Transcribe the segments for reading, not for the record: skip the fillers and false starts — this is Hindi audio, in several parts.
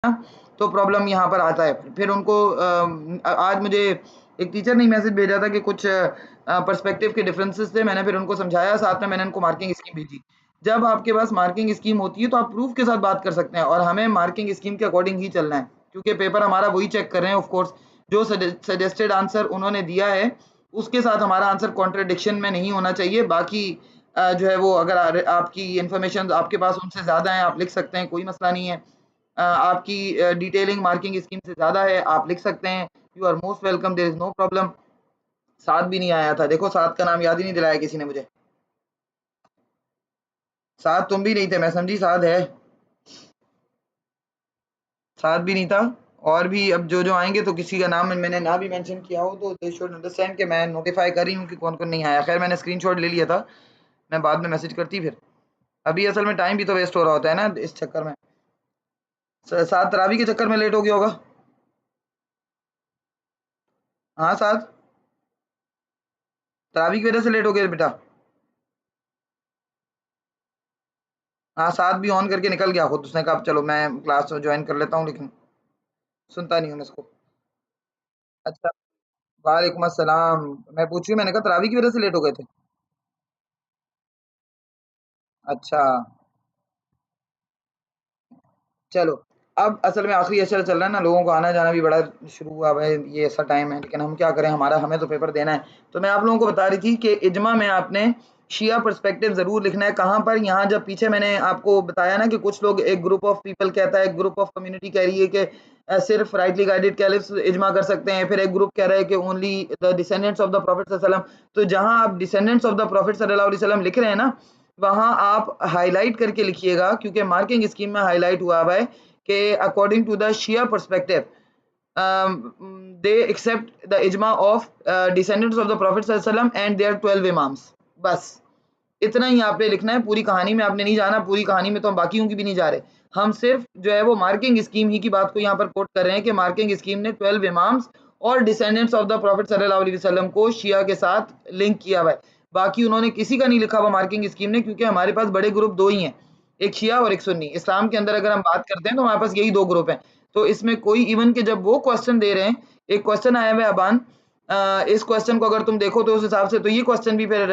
ना, तो प्रॉब्लम यहाँ पर आता है। फिर उनको आज मुझे एक टीचर ने मैसेज भेजा था कि कुछ पर्सपेक्टिव के डिफरेंसेस थे, मैंने फिर उनको समझाया, साथ में मैंने उनको मार्किंग स्कीम भेजी। जब आपके पास मार्किंग स्कीम होती है तो आप प्रूफ के साथ बात कर सकते हैं और हमें मार्किंग स्कीम के अकॉर्डिंग ही चलना है, क्योंकि पेपर हमारा वही चेक कर रहे हैं ऑफ कोर्स, जो सजेस्टेड आंसर उन्होंने दिया है, उसके साथ हमारा आंसर कॉन्ट्रडिक्शन में नहीं होना चाहिए। बाकी जो है वो अगर आपकी इन्फॉर्मेशन आपके पास उनसे ज़्यादा है, आप लिख सकते हैं, कोई मसला नहीं है। आपकी डिटेलिंग मार्किंग स्कीम से ज़्यादा है, आप लिख सकते हैं, you are most welcome, there is no problem. साद भी नहीं आया था, देखो साद का नाम याद ही नहीं दिलाया किसी ने मुझे। साद तुम भी नहीं थे, मैं समझी साद है, साद भी नहीं था। और भी अब जो आएंगे तो किसी का नाम मैंने ना भी मेंशन किया हो तो दे शुड अंडरस्टैंड कि मैं नोटिफाई कर रही हूँ कि कौन कौन नहीं आया। खैर मैंने स्क्रीनशॉट ले लिया था, मैं बाद में मैसेज करती फिर। अभी असल में टाइम भी तो वेस्ट हो रहा होता है ना इस चक्कर में। साद तरावी के चक्कर में लेट हो गया होगा। हाँ साद, तरावी की वजह से लेट हो गया बेटा। हाँ, साथ भी ऑन करके निकल गया खुद, उसने कहा चलो मैं क्लास ज्वाइन कर लेता हूँ, लेकिन सुनता नहीं हूँ मैं इसको। अच्छा, वालेकुम अस्सलाम। मैं पूछ रही हूँ, मैंने कहा तरावी की वजह से लेट हो गए थे। अच्छा, चलो। अब असल में आखिरी अशर चल रहा है ना, लोगों को आना जाना भी बड़ा शुरू हुआ है, ये ऐसा टाइम है, लेकिन हम क्या करें, हमें तो पेपर देना है। तो मैं आप लोगों को बता रही थी कि इजमा में आपने शिया पर्सपेक्टिव ज़रूर लिखना है। कहाँ पर, यहाँ जब पीछे मैंने आपको बताया ना कि कुछ लोग, एक ग्रुप ऑफ पीपल कहता है, एक ग्रुप ऑफ कम्युनिटी कह रही है कि सिर्फ राइटली गाइडेड कैलिफ्स इजमा कर सकते हैं, फिर एक ग्रुप कह रहा है कि only the descendants of the profit सल्लल्लाहु अलैहि वसल्लम। तो जहाँ आप डिसेंडेंट्स ऑफ द प्रॉफिट सल्लल्लाहु अलैहि वसल्लम लिख रहे हैं ना, वहाँ आप हाईलाइट करके लिखिएगा, क्योंकि मार्किंग स्कीम में हाईलाइट हुआ हुआ है कि according to the Shia perspective they accept the ijma of descendants of the prophet sallallahu alaihi wasallam and their 12 imams। बस इतना ही आपने लिखना है, पूरी कहानी में आपने नहीं जाना। पूरी कहानी में तो हम बाकियों की भी नहीं जा रहे, हम सिर्फ जो है वो मार्किंग स्कीम ही की बात को यहाँ पर कोट कर रहे हैं कि मार्किंग स्कीम ने 12 इमाम्स और डिसेंडेंट्स ऑफ द प्रॉफिट सल्लल्लाहु अलैहि वसल्लम को शिया के साथ लिंक किया हुआ है। बाकी उन्होंने किसी का नहीं लिखा हुआ मार्किंग स्कीम ने, क्योंकि हमारे पास बड़े ग्रुप दो ही हैं, एक शिया और एक सुन्नी। इस्लाम के अंदर अगर हम बात करते हैं तो हमारे पास यही दो ग्रुप हैं। तो इसमें कोई, इवन के जब वो क्वेश्चन दे रहे हैं, एक क्वेश्चन आया हुआ है अबान, इस क्वेश्चन को अगर तुम देखो तो उस हिसाब से तो ये क्वेश्चन भी फिर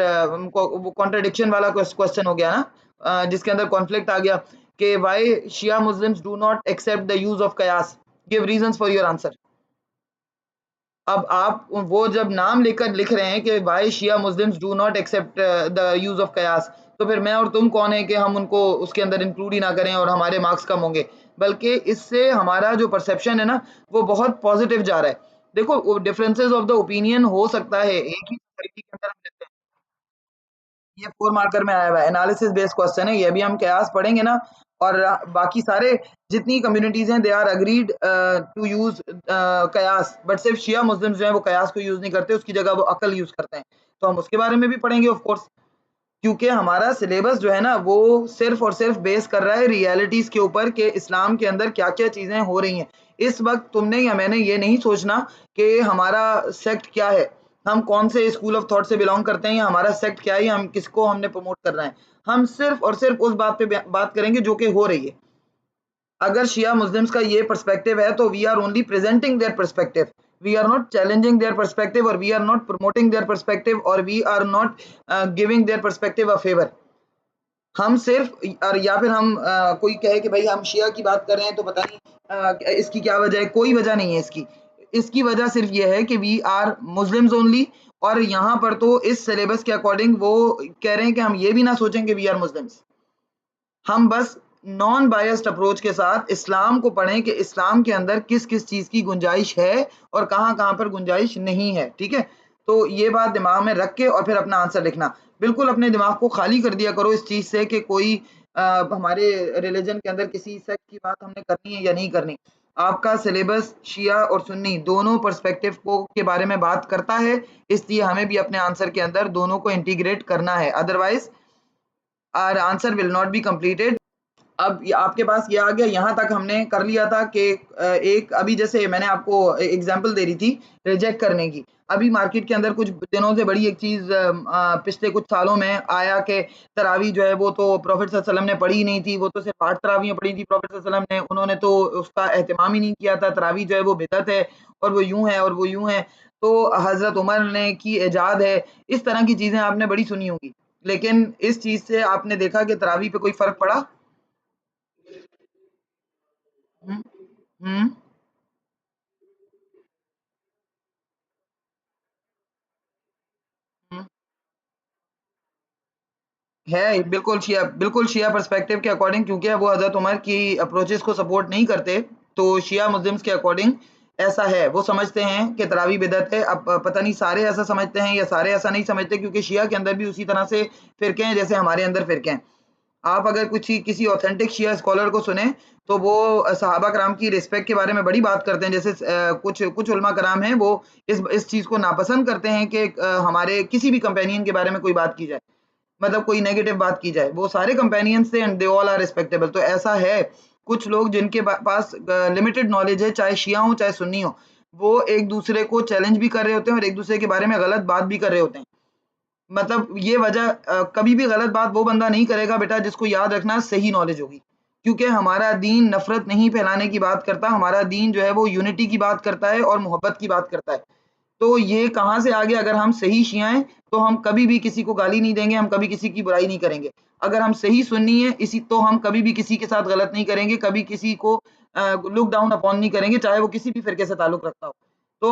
कॉन्ट्रडिक्शन वाला क्वेश्चन हो गया ना, जिसके अंदर कॉन्फ्लिक्ट आ गया कि why Shia Muslims do not accept the use of qiyas, give reasons for your answer. अब आप वो जब नाम लेकर लिख रहे हैं कि why Shia Muslims do not accept the use of कयास, तो फिर मैं और तुम कौन है कि हम उनको उसके अंदर इंक्लूड ही ना करें और हमारे मार्क्स कम होंगे। बल्कि इससे हमारा जो परसेप्शन है ना, वो बहुत पॉजिटिव जा रहा है। देखो, डिफरेंसेस ऑफ द ओपिनियन हो सकता है, एक ही सोसाइटी के अंदर हम रहते हैं। ये 4 मार्कर में आया हुआ है, एनालिसिस बेस्ड क्वेश्चन है ये। अभी हम कयास पढ़ेंगे ना, और बाकी सारे जितनी कम्युनिटीज हैं they are agreed to use कयास, बट सिर्फ शिया मुस्लिम्स जो है वो कयास को यूज नहीं करते, उसकी जगह वो अकल यूज करते हैं। तो हम उसके बारे में भी पढ़ेंगे ऑफ कोर्स, क्योंकि हमारा सिलेबस जो है ना वो सिर्फ और सिर्फ बेस कर रहा है रियलिटीज के ऊपर कि इस्लाम के अंदर क्या क्या चीजें हो रही हैं। इस वक्त तुमने या मैंने ये नहीं सोचना कि हमारा सेक्ट क्या है, हम कौन से स्कूल ऑफ थॉट से बिलोंग करते हैं, या हमारा सेक्ट क्या है, या हम किसको हमने प्रमोट करना है। हम सिर्फ और सिर्फ उस बात पे बात करेंगे जो कि हो रही है। अगर शिया मुस्लिम्स का ये पर्सपेक्टिव है तो we are only presenting their perspective, we are not challenging their perspective, और we are not promoting their perspective, और we are not giving their perspective a favour. हम सिर्फ, और या फिर हम कोई कहे कि भाई हम शिया की बात कर रहे हैं तो पता नहीं इसकी क्या वजह है, कोई वजह नहीं है इसकी। इसकी वजह सिर्फ ये है कि वी आर मुस्लिम्स ओनली, और यहाँ पर तो इस सिलेबस के अकॉर्डिंग वो कह रहे हैं कि हम ये भी ना सोचें कि वी आर मुस्लिम्स। हम बस नॉन बायस्ड अप्रोच के साथ इस्लाम को पढ़ें कि इस्लाम के अंदर किस किस चीज़ की गुंजाइश है और कहाँ कहाँ पर गुंजाइश नहीं है। ठीक है, तो ये बात दिमाग में रख के और फिर अपना आंसर लिखना। बिल्कुल अपने दिमाग को खाली कर दिया करो इस चीज़ से कि कोई हमारे रिलीजन के अंदर किसी सेक्ट की बात हमने करनी है या नहीं करनी। आपका सिलेबस शिया और सुन्नी दोनों पर्सपेक्टिव को के बारे में बात करता है, इसलिए हमें भी अपने आंसर के अंदर दोनों को इंटीग्रेट करना है, otherwise our answer will not be completed. अब ये आपके पास ये आ गया, यहाँ तक हमने कर लिया था कि एक अभी जैसे मैंने आपको एग्जांपल दे रही थी रिजेक्ट करने की। अभी मार्केट के अंदर कुछ दिनों से बड़ी एक चीज़ पिछले कुछ सालों में आया कि तरावी जो है वो तो प्रॉफेट सल्लल्लाहु अलैहि वसल्लम ने पढ़ी ही नहीं थी, वो तो सिर्फ़ 8 तरावियाँ पढ़ी थी प्रॉफेट सल्लल्लाहु अलैहि वसल्लम ने, उन्होंने तो उसका एहतमाम ही नहीं किया था, तरावी जो है वो बिदअत है और वो यूँ है और वो यूँ है। तो हज़रत उमर ने की इजाद है, इस तरह की चीज़ें आपने बड़ी सुनी होंगी। लेकिन इस चीज़ से आपने देखा कि तरावी पे कोई फ़र्क पड़ा? हुँ, हुँ, हुँ। है, बिल्कुल शिया पर्सपेक्टिव के अकॉर्डिंग, क्योंकि वो हज़रत उमर की अप्रोचेज़ को सपोर्ट नहीं करते, तो शिया मुस्लिम्स के अकॉर्डिंग ऐसा है। वो समझते हैं कि तरावी बिदअत है। अब पता नहीं सारे ऐसा समझते हैं या सारे ऐसा नहीं समझते, क्योंकि शिया के अंदर भी उसी तरह से फ़िरके हैं जैसे हमारे अंदर फ़िरके हैं। आप अगर किसी ऑथेंटिक शिया स्कॉलर को सुने, तो वो सहाबा कराम की रिस्पेक्ट के बारे में बड़ी बात करते हैं। जैसे कुछ कुछ उलमा कराम हैं, वो इस चीज़ को नापसंद करते हैं कि हमारे किसी भी कंपेनियन के बारे में कोई बात की जाए। मतलब कोई नेगेटिव बात की जाए, वो सारे कंपेनियंस थे and they all are respectable. तो ऐसा है, कुछ लोग जिनके पास लिमिटेड नॉलेज है, चाहे शिया हो चाहे सुन्नी हो, वो एक दूसरे को चैलेंज भी कर रहे होते हैं और एक दूसरे के बारे में गलत बात भी कर रहे होते हैं। मतलब ये वजह कभी भी गलत बात वो बंदा नहीं करेगा बेटा जिसको याद रखना सही नॉलेज होगी, क्योंकि हमारा दीन नफरत नहीं फैलाने की बात करता, हमारा दीन जो है वो यूनिटी की बात करता है और मोहब्बत की बात करता है। तो ये कहाँ से आ गया? अगर हम सही शिया हैं, तो हम कभी भी किसी को गाली नहीं देंगे, हम कभी किसी की बुराई नहीं करेंगे। अगर हम सही सुन्नी हैं, इसी तो हम कभी भी किसी के साथ गलत नहीं करेंगे, कभी किसी को लुक डाउन अपॉन नहीं करेंगे, चाहे वो किसी भी फ़िरके से ताल्लुक रखता हो। तो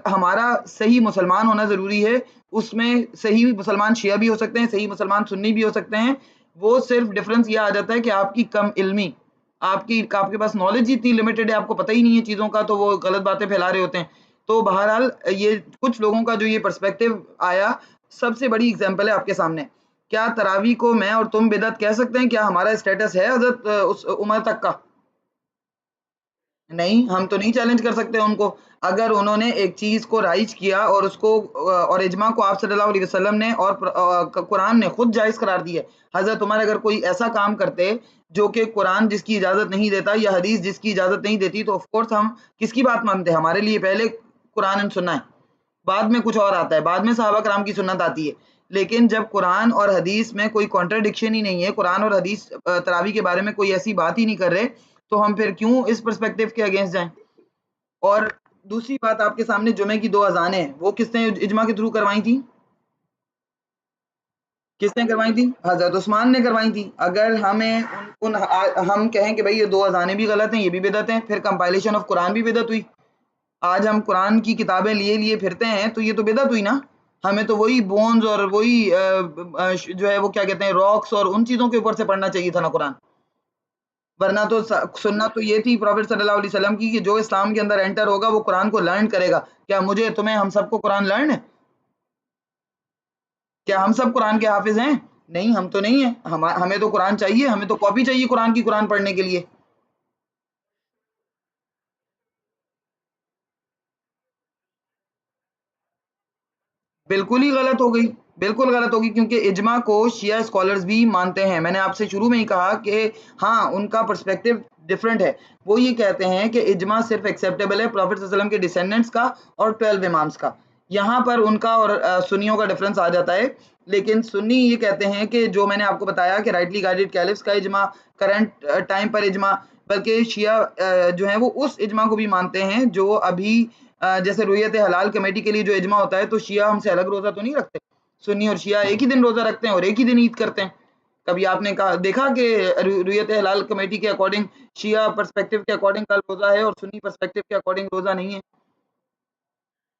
हमारा सही मुसलमान होना ज़रूरी है, उसमें सही मुसलमान शिया भी हो सकते हैं, सही मुसलमान सुन्नी भी हो सकते हैं। वो सिर्फ़ डिफ़रेंस ये आ जाता है कि आपकी कम इल्मी, आपके पास नॉलेज ही इतनी लिमिटेड है, आपको पता ही नहीं है चीज़ों का, तो वो गलत बातें फैला रहे होते हैं। तो बहरहाल ये कुछ लोगों का जो ये पर्सपेक्टिव आया, सबसे बड़ी एग्ज़ाम्पल है आपके सामने। क्या तरावी को मैं और तुम बिदअत कह सकते हैं? क्या हमारा स्टेटस है हज़रत उस उमर तक का? नहीं, हम तो नहीं चैलेंज कर सकते उनको। अगर उन्होंने एक चीज़ को राइज किया और उसको और इजमा को आप सल्लल्लाहु अलैहि वसल्लम ने और कुरान ने खुद जायज़ करार दिया है। हज़रत उमर अगर कोई ऐसा काम करते जो कि कुरान जिसकी इजाज़त नहीं देता या हदीस जिसकी इजाज़त नहीं देती, तो ऑफ़ कोर्स हम किसकी बात मानते हैं? हमारे लिए पहले कुरान एंड सुन्ना है, बाद में कुछ और आता है, बाद में सहाबा कराम की सुन्नत आती है। लेकिन जब कुरान और हदीस में कोई कॉन्ट्रडिक्शन ही नहीं है, कुरान और हदीस तरावी के बारे में कोई ऐसी बात ही नहीं कर रहे, तो हम फिर क्यों इस पर्सपेक्टिव के अगेंस्ट जाएँ? और दूसरी बात, आपके सामने जुमे की 2 अज़ानें हैं, वो किसने इज्मा के थ्रू करवाई थी? किसने करवाई थी? हज़रत उस्मान ने करवाई थी। अगर हमें हम कहें कि भई ये 2 अज़ानें भी गलत हैं, ये भी बिदअत हैं, फिर कंपाइलेशन ऑफ कुरान भी बिदअत हुई। आज हम कुरान की किताबें लिए-लिए फिरते हैं, तो ये तो बिदअत हुई ना। हमें तो वही बोन्स और वही जो है वो क्या कहते हैं रॉक्स और उन चीज़ों के ऊपर से पढ़ना चाहिए था ना कुरान। वरना तो सुन्नत तो ये थी प्रॉफेट सल्लल्लाहु अलैहि वसल्लम की कि जो इस्लाम के अंदर एंटर होगा वो कुरान को लर्न करेगा। क्या मुझे, तुम्हें, हम सबको कुरान लर्न है? क्या हम सब कुरान के हाफ़िज़ हैं? नहीं, हम तो नहीं हैं। हमें तो कुरान चाहिए, हमें तो कॉपी चाहिए कुरान की, कुरान पढ़ने के लिए। बिल्कुल ही गलत हो गई, बिल्कुल गलत होगी, क्योंकि इज्मा को शिया स्कॉलर्स भी मानते हैं। मैंने आपसे शुरू में ही कहा कि हाँ, उनका पर्सपेक्टिव डिफरेंट है। वो ये कहते हैं कि इज्मा सिर्फ़ एक्सेप्टेबल है प्रॉफेट सल्लल्लाहु अलैहि वसल्लम के डिसेंडेंट्स का और 12 इमाम्स का। यहाँ पर उनका और सुन्नियों का डिफरेंस आ जाता है। लेकिन सुन्नी ये कहते हैं कि जो मैंने आपको बताया कि राइटली गाइडेड कैलिफ्स का इज्मा, करंट टाइम पर इज्मा, बल्कि शिया जो हैं वो उस इज्मा को भी मानते हैं जो अभी जैसे रुयत हलाल कमेटी के लिए जो इज्मा होता है, तो शिया हमसे अलग रोज़ा तो नहीं रखते। सुन्नी और शिया एक ही दिन रोज़ा रखते हैं और एक ही दिन ईद करते हैं। कभी आपने कहा देखा कि रुयत हलाल कमेटी के अकॉर्डिंग शिया पर्सपेक्टिव के अकॉर्डिंग कल रोज़ा है और सुन्नी पर्सपेक्टिव के अकॉर्डिंग रोज़ा नहीं है?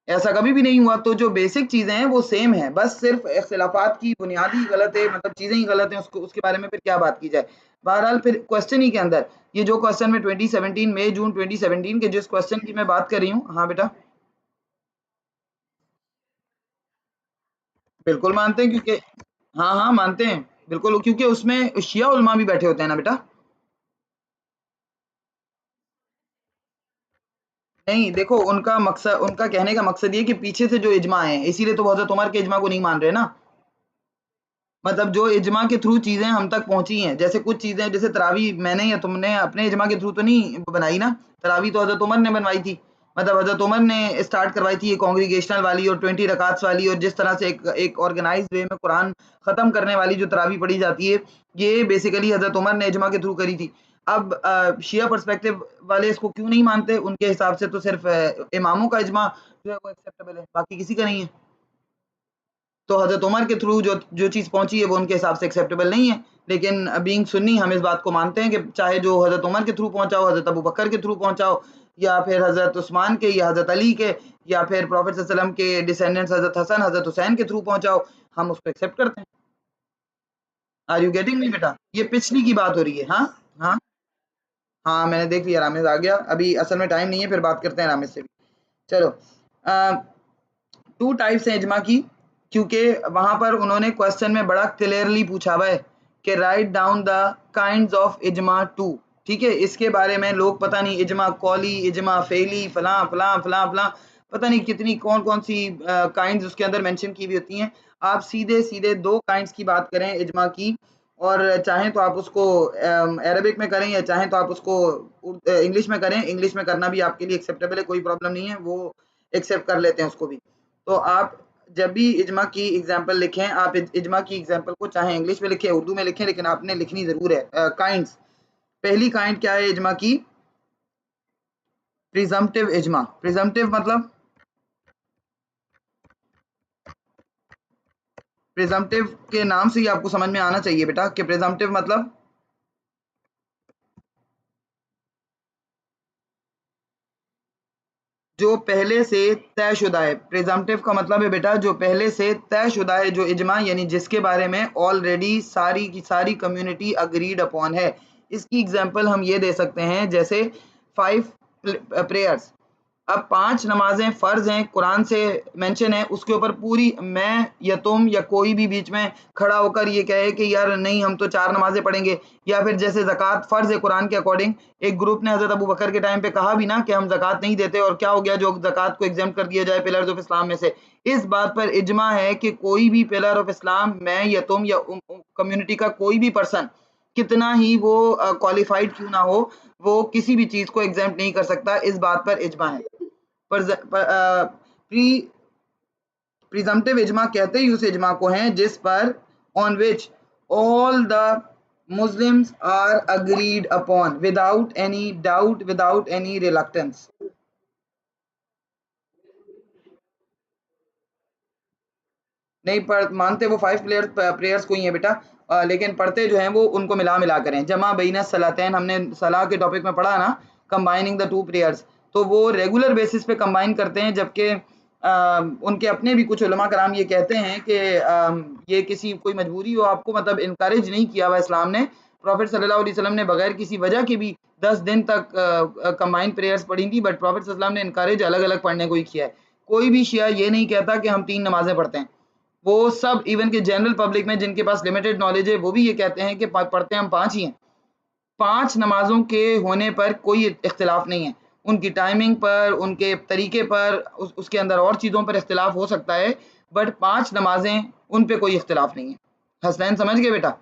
ऐसा कभी भी नहीं हुआ। तो जो बेसिक चीज़ें हैं वो सेम हैं, बस सिर्फ़ इख्तिलाफ़ात की बुनियाद ही गलत है, मतलब चीज़ें ही गलत हैं, उसको उसके बारे में फिर क्या बात की जाए। बहरहाल फिर क्वेश्चन ही के अंदर, ये जो क्वेश्चन में 2017 मई जून 2017 के जिस क्वेश्चन की मैं बात कर रही हूँ, हाँ बेटा? बिल्कुल मानते हैं, क्योंकि हाँ, हाँ, मानते हैं। बिल्कुल, क्योंकि उसमें शिया उलमा भी बैठे होते हैं ना बेटा। नहीं, देखो उनका कहने का मकसद ये है कि पीछे से जो इज्मा है, इसीलिए तो वो हज़रत उमर के इज्मा को नहीं मान रहे ना। मतलब जो इजमा के थ्रू चीजें हम तक पहुंची हैं, जैसे कुछ चीजें, जैसे तरावी मैंने या तुमने अपने इजमा के थ्रू तो नहीं बनाई ना, तरावी तो हजरत उमर ने बनवाई थी, मतलब हजरत उमर ने स्टार्ट करवाई थी ये कांग्रीगेशनल वाली और 20 रकात्स वाली, और जिस तरह से एक ऑर्गेनाइज वे में कुरान खत्म करने वाली जो तरावी पढ़ी जाती है, ये बेसिकली हजरत उमर ने इजमा के थ्रू करी थी। अब शिया पर्सपेक्टिव वाले इसको क्यों नहीं मानते, उनके हिसाब से तो सिर्फ इमामों का इजमा जो है वो एक्सेप्टेबल है, बाकी किसी का नहीं है। तो हजरत उमर के थ्रू जो जो चीज़ पहुंची है वो उनके हिसाब से एक्सेप्टेबल नहीं है, लेकिन बीइंग सुन्नी हम इस बात को मानते हैं कि चाहे जो हजरत उमर के थ्रू पहुंचा हो, हजरत अबू बकर के थ्रू पहुंचा हो, या फिर हजरत उस्मान के या हजरत अली के या फिर प्रॉफेट सल्लल्लाहु अलैहि वसल्लम के डिसेंडेंट्स हजरत हसन हजरत हुसैन के थ्रू पहुंचा हो, हम उसको एक्सेप्ट करते हैं। आर यू गेटिंग मी बेटा? ये पिछली की बात हो रही है। हाँ हाँ हाँ, मैंने देख लिया, रामेज आ गया। अभी असल में टाइम नहीं है, फिर बात करते हैं रामेज से भी। चलो, टू टाइप्स हैं इजमा की, क्योंकि वहां पर उन्होंने क्वेश्चन में बड़ा क्लियरली पूछा हुआ है कि write down the kinds of ijma two. ठीक है, इसके बारे में लोग पता नहीं इजमा कौली, इजमा फेली, फलां फलां फलां फलां, पता नहीं कितनी कौन कौन सी काइंड्स उसके अंदर मेंशन की हुई होती हैं। आप सीधे सीधे दो काइंड्स की बात करें इजमा की, और चाहें तो आप उसको अरबिक में करें या चाहें तो आप उसको इंग्लिश में करें, इंग्लिश में करना भी आपके लिए एक्सेप्टेबल है, कोई प्रॉब्लम नहीं है, वो एक्सेप्ट कर लेते हैं उसको भी। तो आप जब भी इजमा की एग्जाम्पल लिखें, आप इजमा की एग्जाम्पल को चाहे इंग्लिश में लिखें उर्दू में लिखें, लेकिन आपने लिखनी जरूर है काइंड्स। पहली काइंड क्या है इजमा की? प्रिजम्पटिव इजमा। प्रिजम्पटिव मतलब, प्रिजम्पटिव के नाम से ही आपको समझ में आना चाहिए बेटा कि प्रिजम्पटिव मतलब जो पहले से तयशुदा है। प्रिजम्पटिव का मतलब है बेटा जो पहले से तयशुदा है, जो इजमा यानी जिसके बारे में ऑलरेडी सारी की सारी कम्युनिटी अग्रीड अपॉन है। इसकी एग्जांपल हम ये दे सकते हैं, जैसे 5 प्रेयर्स। अब 5 नमाजें फ़र्ज़ हैं, कुरान से मेंशन है, उसके ऊपर पूरी मैं या तुम या कोई भी बीच में खड़ा होकर ये कहे कि यार नहीं हम तो 4 नमाजें पढ़ेंगे, या फिर जैसे ज़कात फ़र्ज़ है कुरान के अकॉर्डिंग, एक ग्रुप ने हज़रत अबू बकर के टाइम पे कहा भी ना कि हम ज़कात नहीं देते, और क्या हो गया जो ज़कात को एग्ज़ेम्प्ट कर दिया जाए पिलर्स ऑफ इस्लाम में से। इस बात पर इजमा है कि कोई भी पिलर ऑफ इस्लाम, मैं या तुम या कम्युनिटी का कोई भी पर्सन, कितना ही वो क्वालिफाइड क्यों ना हो, वो किसी भी चीज़ को एग्ज़ेम्प्ट नहीं कर सकता। इस बात पर इजमा है। प्री प्रिजम्पटिव इजमा कहते ही उस इजमा को हैं जिस पर on which all the Muslims are agreed upon without any doubt, without any reluctance. नहीं पढ़ मानते, वो 5 प्रेयर्स को ही है बेटा, लेकिन पढ़ते जो हैं वो उनको मिला मिला करें। जमा बैन सलातैन हमने सलाह के टॉपिक में पढ़ा ना, कंबाइनिंग द टू प्रेयर्स, तो वो रेगुलर बेसिस पे कंबाइन करते हैं, जबकि उनके अपने भी कुछ उलमा कराम ये कहते हैं कि ये किसी कोई मजबूरी हो आपको, मतलब इनकरेज नहीं किया हुआ इस्लाम ने। प्रॉफिट सल्लल्लाहु अलैहि वसल्लम ने बगैर किसी वजह के भी 10 दिन तक कंबाइन प्रेयर्स पढ़ी थी, बट प्रॉफिट सल्लल्लाहु अलैहि वसल्लम ने इनकरेज अलग अलग पढ़ने को ही किया है। कोई भी शिया ये नहीं कहता कि हम 3 नमाजें पढ़ते हैं। वो सब इवन के जनरल पब्लिक में जिनके पास लिमिटेड नॉलेज है, वो भी ये कहते हैं कि पढ़ते हम 5 ही हैं। 5 नमाज़ों के होने पर कोई इख्तिलाफ नहीं है। उनकी टाइमिंग पर, उनके तरीके पर, उसके अंदर और चीज़ों पर इख्तिलाफ हो सकता है, बट 5 नमाज़ें उन पे कोई इख्तिलाफ नहीं है। हसनैन समझ गए बेटा?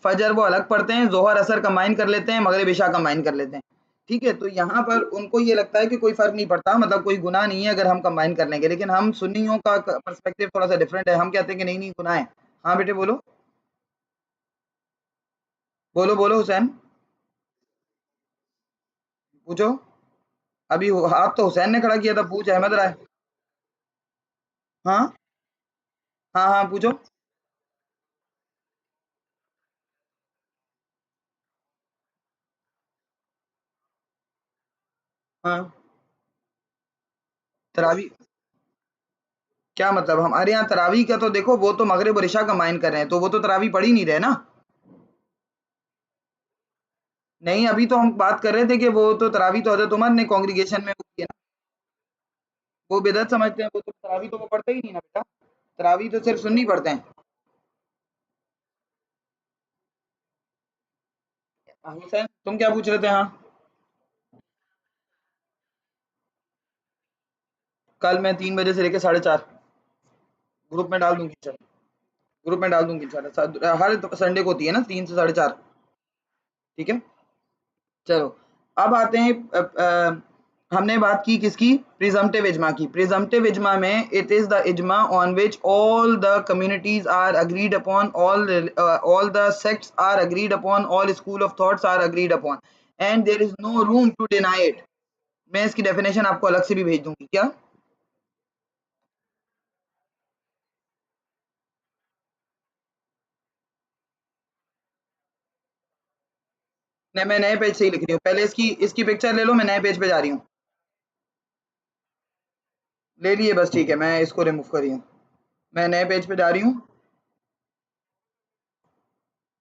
फजर वो अलग पढ़ते हैं, ज़ोहर असर कंबाइन कर लेते हैं, मगरिब इशा कंबाइन कर लेते हैं। ठीक है, तो यहाँ पर उनको ये लगता है कि कोई फ़र्क नहीं पड़ता, मतलब कोई गुनाह नहीं है अगर हम कंबाइन कर लेंगे, लेकिन हम सुन्नियों का पर्सपेक्टिव थोड़ा सा डिफरेंट है। हम कहते हैं कि नहीं नहीं गुनाह है। हाँ बेटे बोलो, बोलो बोलो हुसैन, पूछो। अभी हाथ तो हुसैन ने खड़ा किया था, पूछ अहमद राय। हाँ हाँ हाँ पूछो। हाँ, तरावी क्या मतलब? हमारे यहाँ तरावी का तो देखो, वो तो मगरिब और इशा कंबाइन कर रहे हैं, तो वो तो तरावी पढ़ ही नहीं रहे ना। नहीं, अभी तो हम बात कर रहे थे कि वो तो तरावी तो हजरत उमर ने कांग्रीगेशन में वो की है ना। वो बिदअत समझते हैं, वो तो तरावी तो वो पढ़ते ही नहीं ना बेटा। तरावी तो सिर्फ सुन्नी पढ़ते हैं। हाँ, हुसैन तुम क्या पूछ रहे थे? हाँ, कल मैं 3 बजे से लेकर 4:30 ग्रुप में डाल दूंगी, चल। ग्रुप में डाल दूंगी इंशाल्लाह, हर संडे को होती है ना 3 से 4:30। ठीक है, चलो अब आते हैं हमने बात की किसकी, प्रिजम्पटिव इजमा की। प्रिजम्पटिव इजमा में it is the ijma on which all the communities are agreed upon, all the sects are agreed upon, all school of thoughts are agreed upon, and there is no room to deny it. मैं इसकी डेफिनेशन आपको अलग से भी भेज दूंगी। क्या? नहीं, मैं नए पेज से ही लिख रही हूँ, पहले इसकी इसकी पिक्चर ले लो, मैं नए पेज पे जा रही हूँ। ले लिए बस, ठीक है, मैं इसको रिमूव कर रही हूँ, मैं नए पेज पे जा रही हूँ।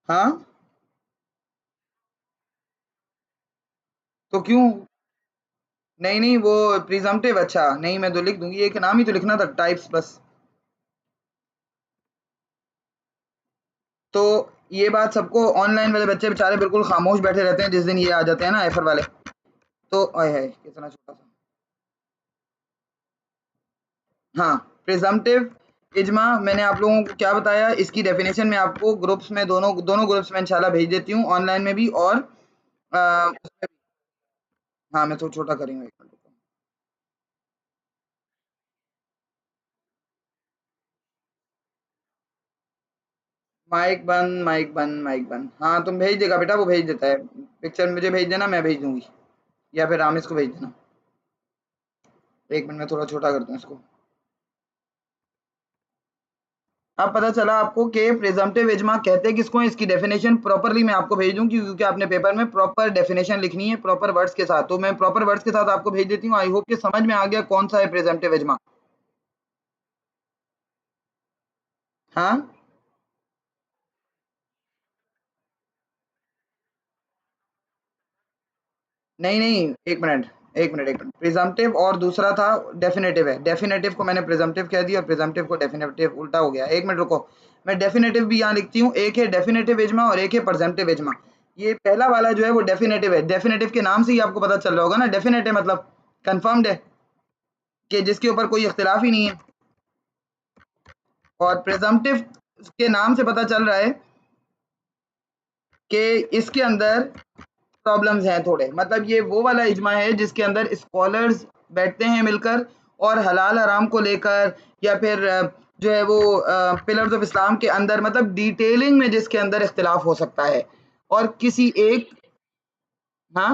हाँ, तो क्यों? नहीं नहीं, वो प्रिजम्पटिव, अच्छा नहीं, मैं तो लिख दूंगी, एक नाम ही तो लिखना था, टाइप्स बस। तो ये बात सबको, ऑनलाइन वाले बच्चे बेचारे बिल्कुल खामोश बैठे रहते हैं जिस दिन ये आ जाते हैं ना एफर वाले। तो आय है कितना छोटा सा। हाँ, प्रिजम्पटिव इजमा मैंने आप लोगों को क्या बताया, इसकी डेफिनेशन मैं आपको ग्रुप्स में, दोनों दोनों ग्रुप्स में इंशाल्लाह भेज देती हूँ, ऑनलाइन में भी और उसमें भी। हाँ, मैं तो छोटा कर रही हूँ, एक मिनट रुको। माइक बंद, माइक बंद, माइक बंद। हाँ, तुम भेज देगा बेटा, वो भेज देता है। पिक्चर मुझे भेज देना, मैं भेज दूंगी, या फिर रामिस को भेज देना। एक मिनट में थोड़ा छोटा करता हूँ इसको। अब पता चला आपको कि प्रिजम्पटिव इजमा कहते हैं किसको है, इसकी डेफिनेशन प्रॉपरली मैं आपको भेज दूं, क्योंकि आपने पेपर में प्रॉपर डेफिनेशन लिखनी है प्रॉपर वर्ड्स के साथ, तो मैं प्रॉपर वर्ड्स के साथ आपको भेज देती हूँ। आई होप कि समझ में आ गया कौन सा है प्रिजम्पटिव इजमा। हाँ, नहीं नहीं, एक मिनट, एक मिनट, एक मिनट। प्रिजम्पटिव और दूसरा था डेफिनेटिव है, डेफिनेटिव को मैंने प्रिजम्पटिव कह दिया और प्रिजम्पटिव को डेफिनेटिव, उल्टा हो गया। एक मिनट रुको, मैं डेफिनेटिव भी यहाँ लिखती हूँ, एक है डेफिनेटिव इजमा और एक है प्रिजम्पटिव इजमा। ये पहला वाला जो है वो डेफिनेटिव है, डेफिनेटिव के नाम से ही आपको पता चल रहा होगा ना, डेफिनेट है मतलब कंफर्म्ड है, कि जिसके ऊपर कोई इख्तिलाफ ही नहीं है। और प्रिजम्पटिव के नाम से पता चल रहा है कि इसके अंदर प्रॉब्लम्स हैं थोड़े, मतलब ये वो वाला इजमा है जिसके अंदर स्कॉलर्स बैठते हैं मिलकर और हलाल हराम को लेकर, या फिर जो है वो पिलर्स ऑफ इस्लाम के अंदर, मतलब डिटेलिंग में जिसके अंदर इख्तिलाफ हो सकता है, और किसी एक। हाँ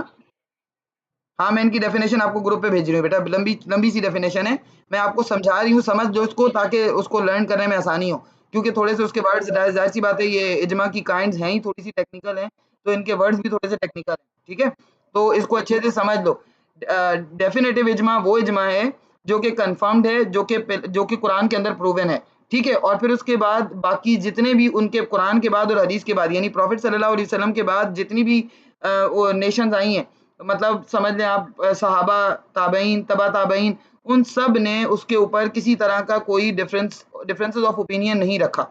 हाँ, मैं इनकी डेफिनेशन आपको ग्रुप पे भेज रही हूँ बेटा, लंबी लंबी सी डेफिनेशन है, मैं आपको समझा रही हूँ, समझ दो इसको ताकि उसको लर्न करने में आसानी हो, क्योंकि थोड़े से उसके वर्ड्स, जाहिर सी बात है ये इजमा की काइंड्स हैं ही थोड़ी सी टेक्निकल हैं, तो इनके वर्ड्स भी थोड़े से टेक्निकल हैं। ठीक है, तो इसको अच्छे से समझ लो। डेफिनेटिव इजमा वो इजमा है जो कि कंफर्म्ड है, जो कि कुरान के अंदर प्रूवन है। ठीक है, और फिर उसके बाद बाकी जितने भी उनके कुरान के बाद और हदीस के बाद, यानी प्रॉफिट सल्लल्लाहु अलैहि वसल्लम के बाद जितनी भी वो नेशंस आई हैं, मतलब समझ लें आप, सहाबा, ताबईन, तबा ताबईन, उन सब ने उसके ऊपर किसी तरह का कोई डिफरेंसेस ऑफ ओपिनियन नहीं रखा,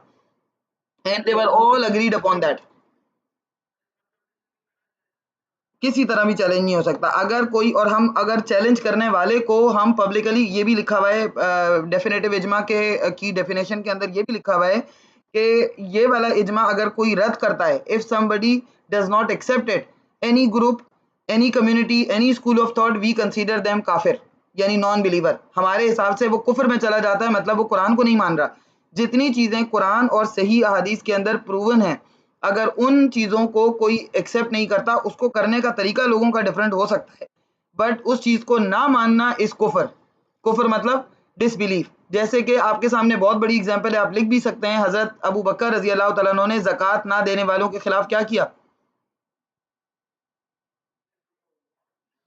and they were all agreed upon that. किसी तरह भी चैलेंज नहीं हो सकता अगर कोई, और हम अगर चैलेंज करने वाले को हम पब्लिकली, ये भी लिखा हुआ है डेफिनेटिव इजमा के की डेफिनेशन के अंदर, ये भी लिखा हुआ है कि ये वाला इजमा अगर कोई रद्द करता है, if somebody does not accept it, any group, any community, any school of thought, we consider them काफिर, यानी नॉन बिलीवर, हमारे हिसाब से वो कुफर में चला जाता है, मतलब वो कुरान को नहीं मान रहा। जितनी चीजें कुरान और सही अहादीस के अंदर प्रूवन है, अगर उन चीज़ों को कोई एक्सेप्ट नहीं करता, उसको करने का तरीका लोगों का डिफरेंट हो सकता है, बट उस चीज़ को ना मानना इस कुफर, कुफर मतलब डिसबिलीफ। जैसे कि आपके सामने बहुत बड़ी एग्जांपल है, आप लिख भी सकते हैं, हजरत अबू बकर रजी अल्लाह तआला अन्हु ने ज़कात ना देने वालों के खिलाफ क्या किया?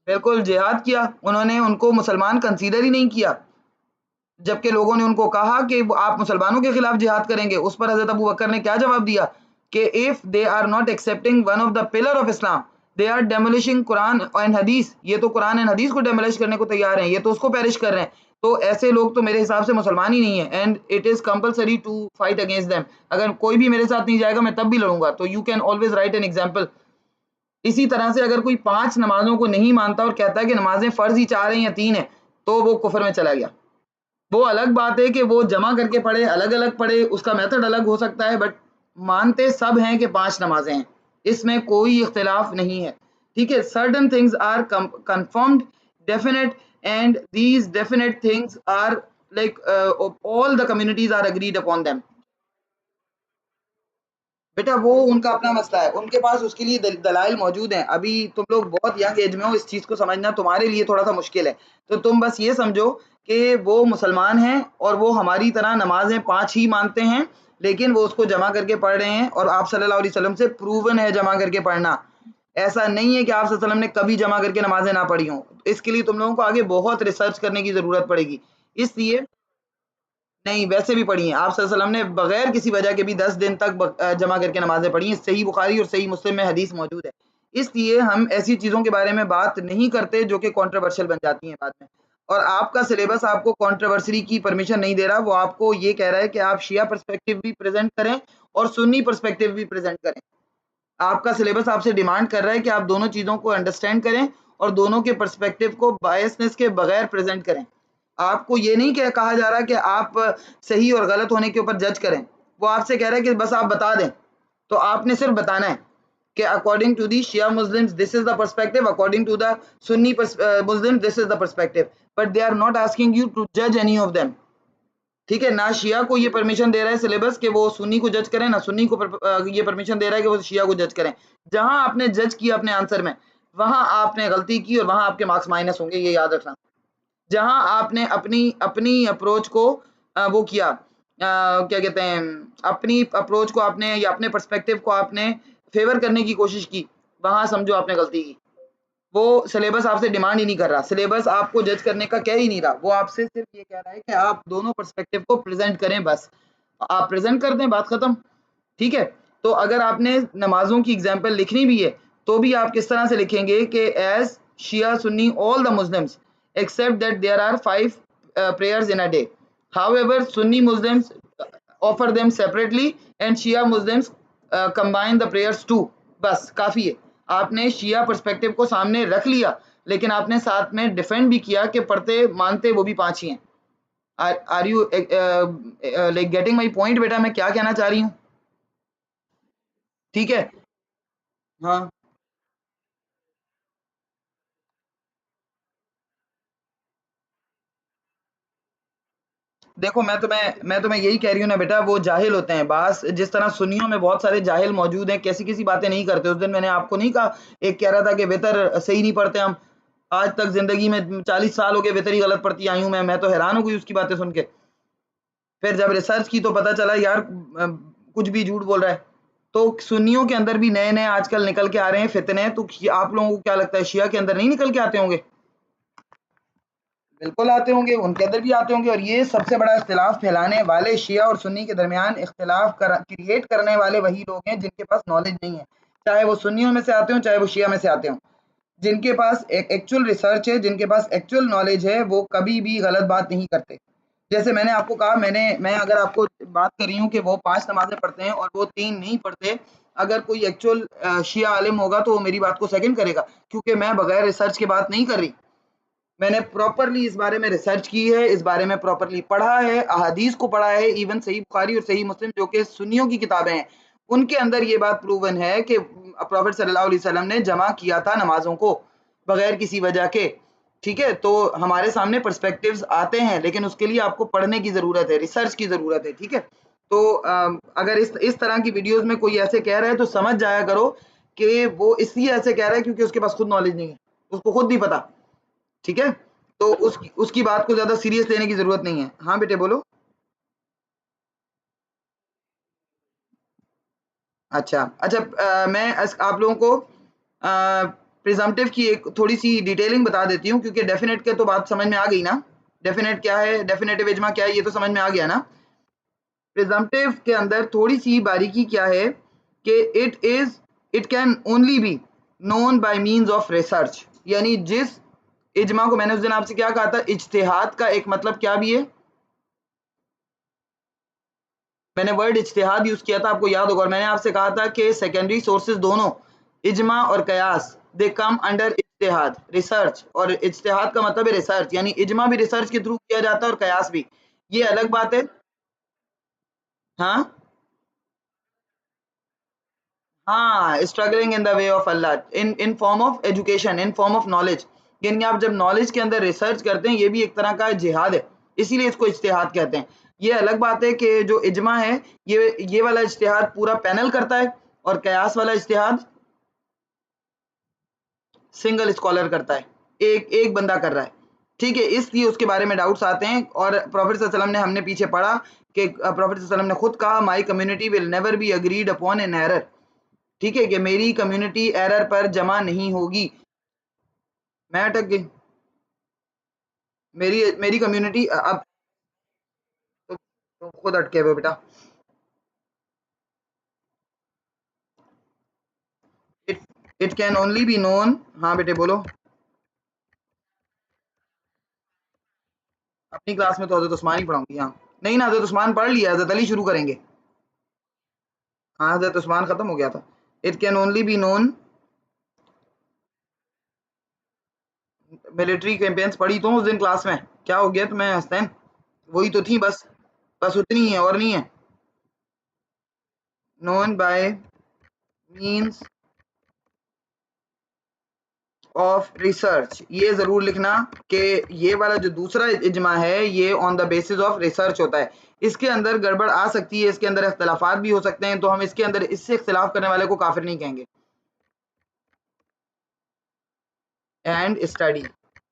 बिल्कुल जिहाद किया, उन्होंने उनको मुसलमान कंसीडर ही नहीं किया, जबकि लोगों ने उनको कहा कि आप मुसलमानों के खिलाफ जिहाद करेंगे। उस पर हजरत अबू बकर ने क्या जवाब दिया कि if they are not accepting one of the pillar of Islam, they are demolishing Quran and hadith, ये तो कुरान एंड हदीस को डेमोलिश करने को तैयार हैं, ये तो उसको पेरिश कर रहे हैं, तो ऐसे लोग तो मेरे हिसाब से मुसलमान ही नहीं है, and it is compulsory to fight against them. अगर कोई भी मेरे साथ नहीं जाएगा मैं तब भी लड़ूंगा, तो you can always right an example. इसी तरह से अगर कोई 5 नमाजों को नहीं मानता और कहता है कि नमाजें फर्ज ही 4 हैं या 3 है, तो वो कुफर में चला गया। वो अलग बात है कि वो जमा करके पढ़े, अलग अलग पढ़े, उसका मेथड अलग हो सकता है, बट मानते सब हैं कि 5 नमाजें हैं, इसमें कोई इख्तिलाफ नहीं है। ठीक है, certain things are confirmed, definite, and these definite things are like all the communities are agreed upon them. बेटा वो उनका अपना मसला है, उनके पास उसके लिए दलाइल मौजूद हैं। अभी तुम लोग बहुत यंग एज में हो, इस चीज को समझना तुम्हारे लिए थोड़ा सा मुश्किल है। तो तुम बस ये समझो कि वो मुसलमान हैं और वो हमारी तरह नमाजें 5 ही मानते हैं, लेकिन वो उसको जमा करके पढ़ रहे हैं, और आप सल्लल्लाहु अलैहि वसल्लम से प्रूवन है जमा करके पढ़ना। ऐसा नहीं है कि आप सल्लल्लाहु अलैहि वसल्लम ने कभी जमा करके नमाजें ना पढ़ी हों। इसके लिए तुम लोगों को आगे बहुत रिसर्च करने की जरूरत पड़ेगी। इसलिए नहीं, वैसे भी पढ़ी हैं। आप सल्लल्लाहु अलैहि वसल्लम ने बगैर किसी वजह के भी 10 दिन तक जमा करके नमाजें पढ़ी हैं। सही बुखारी और सही मुस्लिम में हदीस मौजूद है। इसलिए हम ऐसी चीज़ों के बारे में बात नहीं करते जो कि कंट्रोवर्शियल बन जाती हैं बाद में। और आपका सिलेबस आपको कंट्रोवर्सी की परमिशन नहीं दे रहा, वो आपको ये कह रहा है कि आप शिया पर्सपेक्टिव भी प्रेजेंट करें और सुन्नी पर्सपेक्टिव भी प्रेजेंट करें। आपका सिलेबस आपसे डिमांड कर रहा है कि आप दोनों चीज़ों को अंडरस्टैंड करें और दोनों के पर्सपेक्टिव को बायसनेस के बगैर प्रेजेंट करें। आपको ये नहीं कहा जा रहा कि आप सही और गलत होने के ऊपर जज करें, वो आपसे कह रहा है कि बस आप बता दें। तो आपने सिर्फ बताना है कि according to the Shia Muslims this is the perspective, according to the Sunni Muslim this is the perspective, but they are not asking you to जज एनी ऑफ देम। ठीक है ना, शिया को ये परमिशन दे रहा है सिलेबस कि वो सुन्नी को जज करें, ना सुन्नी को ये परमिशन दे रहा है कि वो शिया को जज करें। जहां आपने जज किया अपने आंसर में, वहां आपने गलती की और वहां आपके मार्क्स माइनस होंगे, ये याद रखना। जहां आपने अपनी अपनी अप्रोच को वो किया, क्या कहते हैं, अपनी अप्रोच को आपने या अपने पर्सपेक्टिव को आपने फेवर करने की कोशिश की, वहां समझो आपने गलती की। वो सिलेबस आपसे डिमांड ही नहीं कर रहा, सिलेबस आपको जज करने का कह ही नहीं रहा, वो आपसे सिर्फ ये कह रहा है कि आप दोनों पर्सपेक्टिव को प्रेजेंट करें, बस आप प्रेजेंट कर दें, बात खत्म। ठीक है, तो अगर आपने नमाजों की एग्जाम्पल लिखनी भी है तो भी आप किस तरह से लिखेंगे कि as Shia Sunni all the Muslims accept that there are 5 prayers in a day, however sunni muslims offer them separately and shia muslims combine the prayers too। बस काफी है। आपने शिया पर्सपेक्टिव को सामने रख लिया, लेकिन आपने साथ में डिफेंड भी किया कि पढ़ते मानते वो भी 5 ही हैं। Are you like getting my point बेटा, मैं क्या कहना चाह रही हूँ? ठीक है, हाँ। देखो मैं तुम्हें यही कह रही हूँ ना बेटा, वो जाहिल होते हैं। बास जिस तरह सुन्नियों में बहुत सारे जाहिल मौजूद हैं, कैसी किसी बातें नहीं करते। उस दिन मैंने आपको नहीं कहा, एक कह रहा था कि वेतर सही नहीं पढ़ते हम, आज तक जिंदगी में 40 साल हो गए वेतर ही गलत पढ़ती आई हूँ मैं तो हैरान हो गई उसकी बातें सुन के। फिर जब रिसर्च की तो पता चला यार कुछ भी झूठ बोल रहा है। तो सुन्नियों के अंदर भी नए नए आजकल निकल के आ रहे हैं फितने। तो आप लोगों को क्या लगता है शिया के अंदर नहीं निकल के आते होंगे? बिल्कुल आते होंगे, उनके अंदर भी आते होंगे। और ये सबसे बड़ा इख्तिलाफ फैलाने वाले शिया और सुन्नी के दरमियान इख्तिलाफ क्रिएट करने वाले वही लोग हैं जिनके पास नॉलेज नहीं है, चाहे वो सुन्नियों में से आते हो चाहे वो शिया में से आते हो। जिनके पास एक एक्चुअल रिसर्च है, जिनके पास एक्चुअल नॉलेज है, वो कभी भी गलत बात नहीं करते। जैसे मैंने आपको कहा, मैं अगर आपको बात कर रही हूँ कि वो 5 नमाजें पढ़ते हैं और वो 3 नहीं पढ़ते, अगर कोई एक्चुअल शिया आलिम होगा तो वो मेरी बात को सेकंड करेगा, क्योंकि मैं बगैर रिसर्च के बात नहीं कर रही। मैंने प्रॉपर्ली इस बारे में रिसर्च की है, इस बारे में प्रॉपर्ली पढ़ा है, अहादीस को पढ़ा है। इवन सही बुखारी और सही मुस्लिम जो कि सुन्नियों की किताबें हैं, उनके अंदर ये बात प्रूवन है कि प्रॉफेट सल्लल्लाहु अलैहि वसल्लम ने जमा किया था नमाजों को बगैर किसी वजह के। ठीक है, तो हमारे सामने पर्सपेक्टिव्स आते हैं, लेकिन उसके लिए आपको पढ़ने की ज़रूरत है, रिसर्च की ज़रूरत है। ठीक है, तो अगर इस तरह की वीडियोज़ में कोई ऐसे कह रहा है तो समझ जाया करो कि वो इसलिए ऐसे कह रहा है क्योंकि उसके पास खुद नॉलेज नहीं है, उसको खुद नहीं पता। ठीक है, तो उसकी बात को ज़्यादा सीरियस लेने की ज़रूरत नहीं है। हाँ बेटे बोलो। अच्छा, अच्छा, मैं आप लोगों को प्रिजम्पटिव की एक थोड़ी-सी डिटेलिंग बता देती हूँ, क्योंकि डेफिनेट के तो बात समझ में आ गई ना? डेफिनेट क्या है, डेफिनेटिव इजमा क्या है, ये तो समझ में आ गया ना? प्रिजम्पटिव के अंदर थोड़ी-सी बारीकी क्या है कि it can only be known by means of research. यानी जिस इजमा को मैंने उस दिन आपसे क्या कहा था, इज्तिहाद का एक मतलब क्या भी है? मैंने वर्ड इज्तिहाद यूज किया था, आपको याद होगा। और मैंने आपसे कहा था कि सेकेंडरी सोर्सेज दोनों, इजमा और कयास, दे कम अंडर इज्तिहाद, रिसर्च। और इज्तिहाद का मतलब है रिसर्च, यानी इजमा भी रिसर्च के थ्रू किया जाता है और कयास भी। ये अलग बात है। हाँ हाँ, struggling in the way of Allah in form of education, in form of knowledge. यानी आप जब नॉलेज के अंदर रिसर्च करते हैं, ये भी एक तरह का जिहाद है, इसीलिए इसको इज्तिहाद कहते हैं। ये अलग बात है कि जो इजमा है, ये वाला इज्तिहाद पूरा पैनल करता है, और कयास वाला इज्तिहाद सिंगल स्कॉलर करता है, एक एक बंदा कर रहा है। ठीक है, इसलिए उसके बारे में डाउट्स आते हैं। और प्रॉफिट सल्लल्लाहु अलैहि वसल्लम ने, हमने पीछे पढ़ा कि प्रॉफिट सल्लल्लाहु अलैहि वसल्लम ने खुद कहा, my community will never be agreed upon an error. ठीक है, कि मेरी कम्युनिटी एरर पर जमा नहीं होगी। मैं अटक गई। मेरी मेरी कम्युनिटी अब तो खुद अटके हुए बेटा। It it can only be known. हाँ बेटे बोलो। अपनी क्लास में तो हजरत उस्मान ही पढ़ाऊंगी। हाँ नहीं ना, हजरत उस्मान पढ़ लिया, हजरत अली शुरू करेंगे। हाँ हजरत उस्मान खत्म हो गया था। It can only be known. Military campaigns पढ़ी तो उस दिन क्लास में। क्या हो गया तुम्हें हसनैन? वही तो थी बस। बस उतनी ही है और नहीं है। Known by means of research. ये जरूर लिखना कि ये वाला जो दूसरा इजमा है, ये on the basis of research होता है। इसके अंदर गड़बड़ आ सकती है, इसके अंदर इख्तलाफात भी हो सकते हैं, तो हम इसके अंदर इससे इख्तलाफ करने वाले को काफिर नहीं कहेंगे। And study.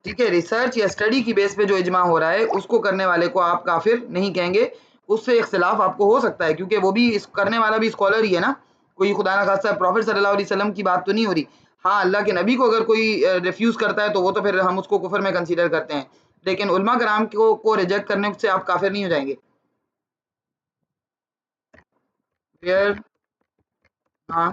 ठीक है, रिसर्च या स्टडी की बेस पे जो इजमा हो रहा है, उसको करने वाले को आप काफिर नहीं कहेंगे। उससे इख्तलाफ आपको हो सकता है, क्योंकि वो भी इस करने वाला भी स्कॉलर ही है ना। कोई खुदा ना खास्ता प्रॉफिट सल्लल्लाहु अलैहि वसल्लम की बात तो नहीं हो रही। हाँ, अल्लाह के नबी को अगर कोई रिफ्यूज करता है, तो वो तो फिर हम उसको कुफर में कंसीडर करते हैं। लेकिन उलमा कराम को रिजेक्ट करने से आप काफिर नहीं हो जाएंगे। फिर हाँ,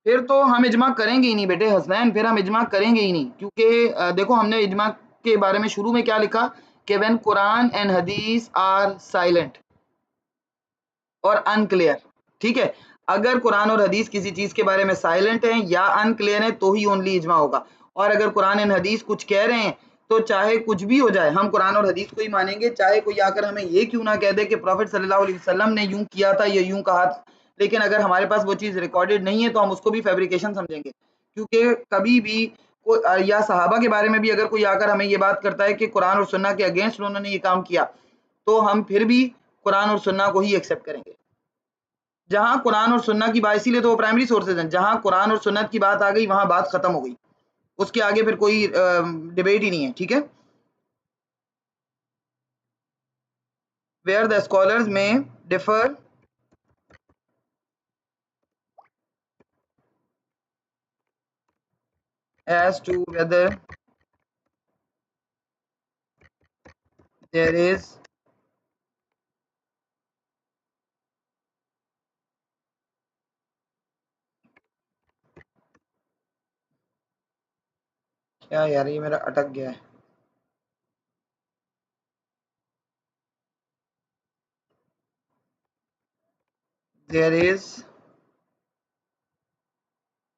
फिर तो हम इजमा करेंगे ही नहीं बेटे हसनैन, फिर हम इजमा करेंगे ही नहीं, क्योंकि देखो हमने इजमा के बारे में शुरू में क्या लिखा कि when Quran and hadith are silent और अनक्लियर। ठीक है, अगर कुरान और हदीस किसी चीज के बारे में साइलेंट है या अनक्लियर है, तो ही ओनली इजमा होगा। और अगर कुरान एंड हदीस कुछ कह रहे हैं, तो चाहे कुछ भी हो जाए, हम कुरान और हदीस को ही मानेंगे, चाहे कोई आकर हमें ये क्यों ना कह दे कि प्रॉफिट सल्लल्लाहु अलैहि वसल्लम ने यूं किया था या यूं कहा था। लेकिन अगर हमारे पास वो चीज रिकॉर्डेड नहीं है, तो हम उसको भी फैब्रिकेशन समझेंगे। क्योंकि कभी भी या सहाबा के बारे में भी अगर कोई आकर हमें ये बात करता है कि कुरान और सुन्ना के अगेंस्ट उन्होंने ये काम किया, तो हम फिर भी कुरान और सुन्ना को ही एक्सेप्ट करेंगे। जहां कुरान और सुन्ना की बात, इसीलिए तो वो प्राइमरी सोर्सेज हैं, जहां कुरान और सुन्नत की बात आ गई, वहां बात खत्म हो गई। उसके आगे फिर कोई डिबेट ही नहीं है। ठीक है, वेयर द स्कॉलर्स में differ as to whether there is क्या यार, ये मेरा अटक गया है। There is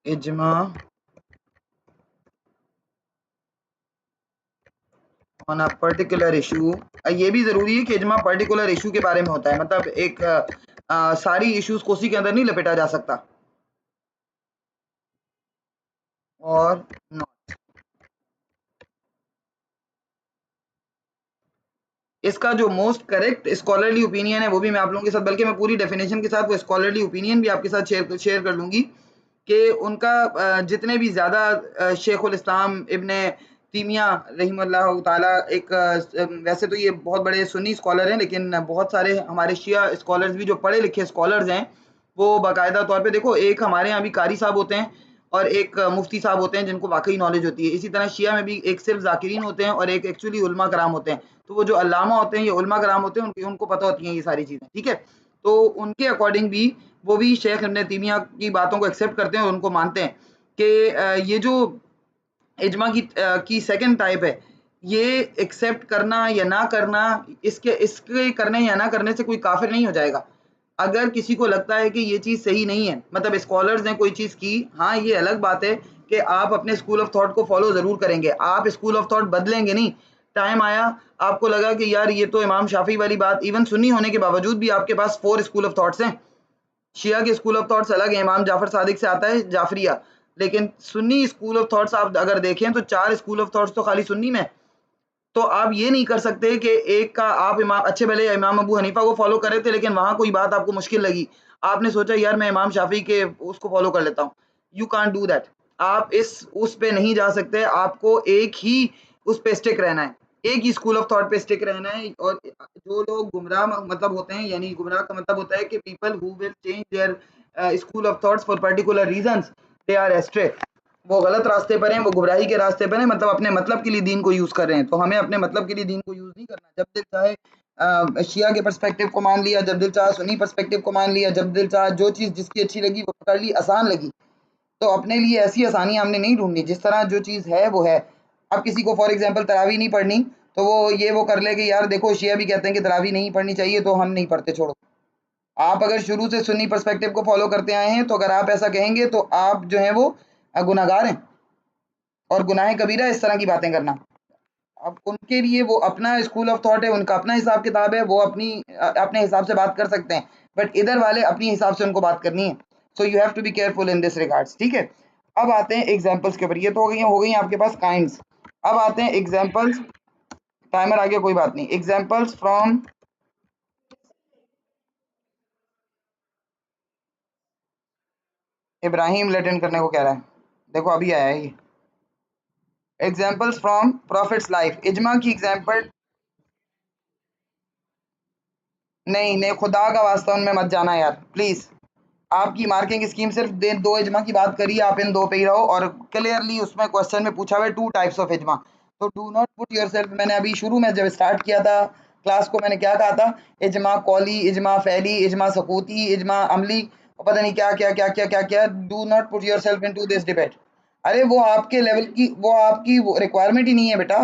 ijma on a particular issue. ये भी जरूरी है कि इजमा पर्टिकुलर इशू के बारे में होता है, मतलब एक सारी इश्यूज को उसी के अंदर नहीं लपेटा जा सकता। और इसका जो मोस्ट करेक्ट स्कॉलरली ओपिनियन है, वो भी मैं आप लोगों के साथ, बल्कि मैं पूरी डेफिनेशन के साथ वो स्कॉलरली ओपिनियन भी आपके साथ शेयर कर लूंगी कि उनका जितने भी ज़्यादा शेखुल इस्लाम इब्ने तीमिया रहिमहुल्लाह ताला एक वैसे तो ये बहुत बड़े सुन्नी स्कॉलर हैं, लेकिन बहुत सारे हमारे शिया स्कॉलर्स भी जो पढ़े लिखे स्कॉलर्स हैं, वो बाकायदा तौर पे देखो, एक हमारे यहाँ भी कारी साहब होते हैं और एक मुफ्ती साहब होते हैं जिनको वाकई नॉलेज होती है। इसी तरह शिया में भी एक सिर्फ जाकिरीन होते हैं और एक एक्चुअली उलमा कराम होते हैं। तो वो जो अल्लामा होते हैं, ये उलमा कराम होते हैं, उनको पता होती हैं ये सारी चीज़ें। ठीक है, तो उनके अकॉर्डिंग भी वो भी शेख इब्ने तीमिया की बातों को एक्सेप्ट करते हैं और उनको मानते हैं कि ये जो इजमा की सेकंड टाइप है, ये एक्सेप्ट करना या ना करना, इसके इसके करने या ना करने से कोई काफिर नहीं हो जाएगा। अगर किसी को लगता है कि ये चीज़ सही नहीं है, मतलब स्कॉलर्स ने कोई चीज़ की, हाँ ये अलग बात है कि आप अपने स्कूल ऑफ थॉट को फॉलो ज़रूर करेंगे, आप स्कूल ऑफ थॉट बदलेंगे नहीं। टाइम आया, आपको लगा कि यार ये तो इमाम शाफी वाली बात, इवन सुन्नी होने के बावजूद भी आपके पास 4 स्कूल ऑफ थॉट्स हैं। शिया के स्कूल ऑफ थॉट्स अलग है, इमाम जाफर सादिक से आता है जाफरिया, लेकिन सुन्नी स्कूल ऑफ थॉट्स आप अगर देखें तो 4 स्कूल ऑफ थॉट्स तो खाली सुन्नी में। तो आप ये नहीं कर सकते कि एक का आप इमाम, अच्छे भले इमाम अबू हनीफा को फॉलो कर रहे थे लेकिन वहां कोई बात आपको मुश्किल लगी, आपने सोचा यार मैं इमाम शाफी के उसको फॉलो कर लेता हूँ। You can't do that. आप इस उस पे नहीं जा सकते, आपको एक ही उस पे स्टिक रहना है, एक ही स्कूल ऑफ थॉट पे स्टिक रहना है। और जो लोग गुमराह मतलब होते हैं, यानी गुमराह का मतलब होता है कि people who will change their school of thoughts for particular reasons, they are astray. वो गलत रास्ते पर हैं, वो गुमराही के रास्ते पर हैं, मतलब अपने मतलब के लिए दीन को यूज कर रहे हैं। तो हमें अपने मतलब के लिए दीन को यूज नहीं करना। जब दिल चाहे शिया के पर्सपेक्टिव को मान लिया, जब दिल चाहे सुन्नी पर्सपेक्टिव को मान लिया, जब दिल चाहे जो चीज़ जिसकी अच्छी लगी वो पकड़ ली, आसान लगी। तो अपने लिए ऐसी आसानियाँ हमने नहीं ढूंढनी, जिस तरह जो चीज़ है वो है। अब किसी को फॉर एग्जाम्पल तरावी नहीं पढ़नी, तो वो कर ले कि यार देखो शिया भी कहते हैं कि तरावी नहीं पढ़नी चाहिए तो हम नहीं पढ़ते, छोड़ो। आप अगर शुरू से सुन्नी पर्सपेक्टिव को फॉलो करते आए हैं, तो अगर आप ऐसा कहेंगे तो आप जो है वो गुनाहगार हैं, और गुनाह कबीरा इस तरह की बातें करना। अब उनके लिए वो अपना स्कूल ऑफ थॉट है, उनका अपना हिसाब किताब है, वो अपने हिसाब से बात कर सकते हैं, बट इधर वाले अपनी हिसाब से उनको बात करनी है। So you have to be careful in this regards, ठीक है। अब आते हैं एग्जाम्पल्स के ऊपर। ये तो हो गई आपके पास काइंड्स। अब आते हैं एग्जाम्पल्स। टाइमर आ गया, कोई बात नहीं। एग्जाम्पल्स फ्रॉम इब्राहिम लेट करने को कह रहा है, देखो अभी आया है ये। एग्जाम्पल्स फ्रॉम प्रॉफिट्स लाइफ, इजमा की एग्जाम्पल। नहीं नहीं, खुदा का वास्ता उनमें मत जाना यार प्लीज। आपकी मार्किंग स्कीम सिर्फ दो इजमा की बात करिए, आप इन दो पे ही रहो। और क्लियरली उसमें क्वेश्चन में पूछा हुआ है 2 टाइप्स ऑफ इजमा। तो डू नॉट पुट योरसेल्फ, मैंने अभी शुरू में जब स्टार्ट किया था क्लास को, मैंने क्या कहा था? इजमा कौली, इजमा फैली, इजमा सकूती, इजमा अमली, और पता नहीं क्या क्या क्या क्या क्या क्या। Do not put yourself into this debate. अरे वो आपके लेवल की, वो आपकी रिक्वायरमेंट ही नहीं है बेटा।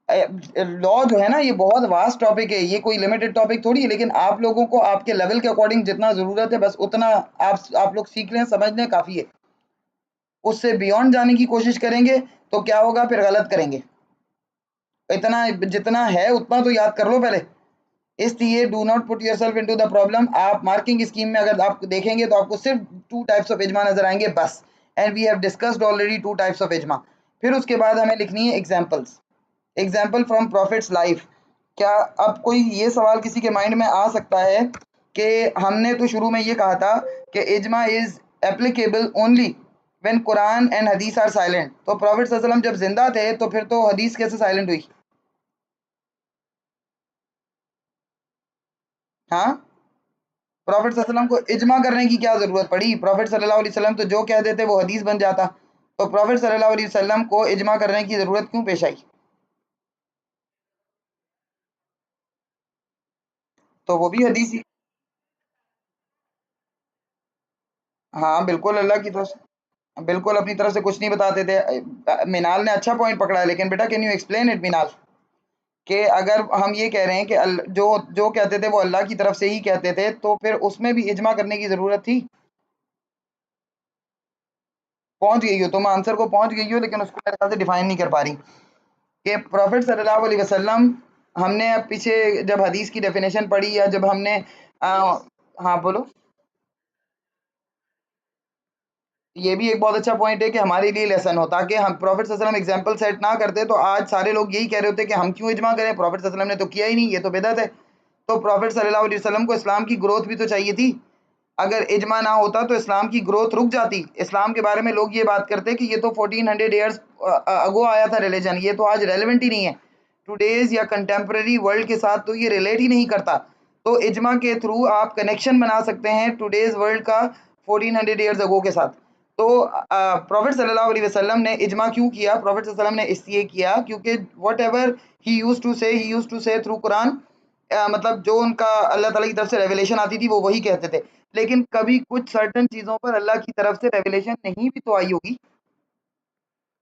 लॉ जो है ना, ये बहुत वास्ट टॉपिक है, ये कोई लिमिटेड टॉपिक थोड़ी है। लेकिन आप लोगों को आपके लेवल के अकॉर्डिंग जितना ज़रूरत है बस उतना आप लोग सीख लें, समझ लें, काफ़ी है। उससे बियॉन्ड जाने की कोशिश करेंगे तो क्या होगा, फिर गलत करेंगे। इतना जितना है उतना तो याद कर लो पहले। इसलिए do not put yourself into the problem. आप मार्किंग स्कीम में अगर आप देखेंगे तो आपको सिर्फ 2 टाइप्स ऑफ इजमा नजर आएंगे बस। And we have discussed already 2 types of ijma. फिर उसके बाद हमें लिखनी है examples. Example from prophet's life. क्या अब कोई ये सवाल किसी के माइंड में आ सकता है कि हमने तो शुरू में ये कहा था कि ijma is applicable only when Quran and hadith are silent. तो प्रॉफिट सल्लल्लाहु अलैहि वसल्लम जब जिंदा थे तो फिर तो हदीस कैसे साइलेंट हुई? हाँ, प्रॉफिट सल्लल्लाहु अलैहि वसल्लम को इजमा करने की क्या जरूरत पड़ी? प्रॉफिट सल्लल्लाहु अलैहि वसल्लम तो जो कह देते वो हदीस बन जाता। तो प्रॉफिट सल्लल्लाहु अलैहि वसल्लम को इजमा करने की जरूरत क्यों पेश आई? तो वो भी हदीस ही। हाँ बिल्कुल, अल्लाह की तरफ से बिल्कुल अपनी तरफ से कुछ नहीं बताते थे। मिनाल ने अच्छा पॉइंट पकड़ा है, लेकिन बेटा कैन यू एक्सप्लेन इट मिनाल? कि अगर हम ये कह रहे हैं कि जो जो कहते थे वो अल्लाह की तरफ से ही कहते थे, तो फिर उसमें भी इजमा करने की जरूरत थी? पहुंच गई हो तुम, आंसर को पहुंच गई हो, लेकिन उसको मेरे ख्याल से डिफाइन नहीं कर पा रही कि प्रॉफिट सल्लल्लाहु अलैहि वसल्लम। हमने अब पीछे जब हदीस की डेफिनेशन पढ़ी, या जब हमने हाँ बोलो। ये भी एक बहुत अच्छा पॉइंट है कि हमारे लिए लेसन हो, ताकि हम प्रॉफिट सल्लल्लाहु अलैहि वसल्लम एग्जांपल सेट ना करते तो आज सारे लोग यही कह रहे होते कि हम क्यों इजमा करें, प्रॉफिट सल्लल्लाहु अलैहि वसल्लम ने तो किया ही नहीं, ये तो बिदअत है। तो प्रॉफिट सल्लल्लाहु अलैहि वसल्लम को इस्लाम की ग्रोथ भी तो चाहिए थी। अगर इजमा ना होता तो इस्लाम की ग्रोथ रुक जाती। इस्लाम के बारे में लोग ये बात करते कि ये तो 1400 ईयर्स अगो आया था रिलीजन, ये तो आज रेलेवेंट ही नहीं है। टुडेज या कंटेम्प्रेरी वर्ल्ड के साथ तो ये रिलेट ही नहीं करता। तो इजमा के थ्रू आप कनेक्शन बना सकते हैं टुडेज वर्ल्ड का 1400 ईयर्स अगो के साथ। तो प्रॉफिट सल्लल्लाहु अलैहि वसल्लम ने इजमा क्यों किया? प्रॉफिट सल्लल्लाहु अलैहि वसल्लम ने इसलिए किया क्योंकि whatever he used to say through कुरान, मतलब जो उनका अल्लाह ताला की तरफ से रेवलेशन आती थी वो वही कहते थे। लेकिन कभी कुछ सर्टन चीज़ों पर अल्लाह की तरफ से रेवलेशन नहीं भी तो आई होगी।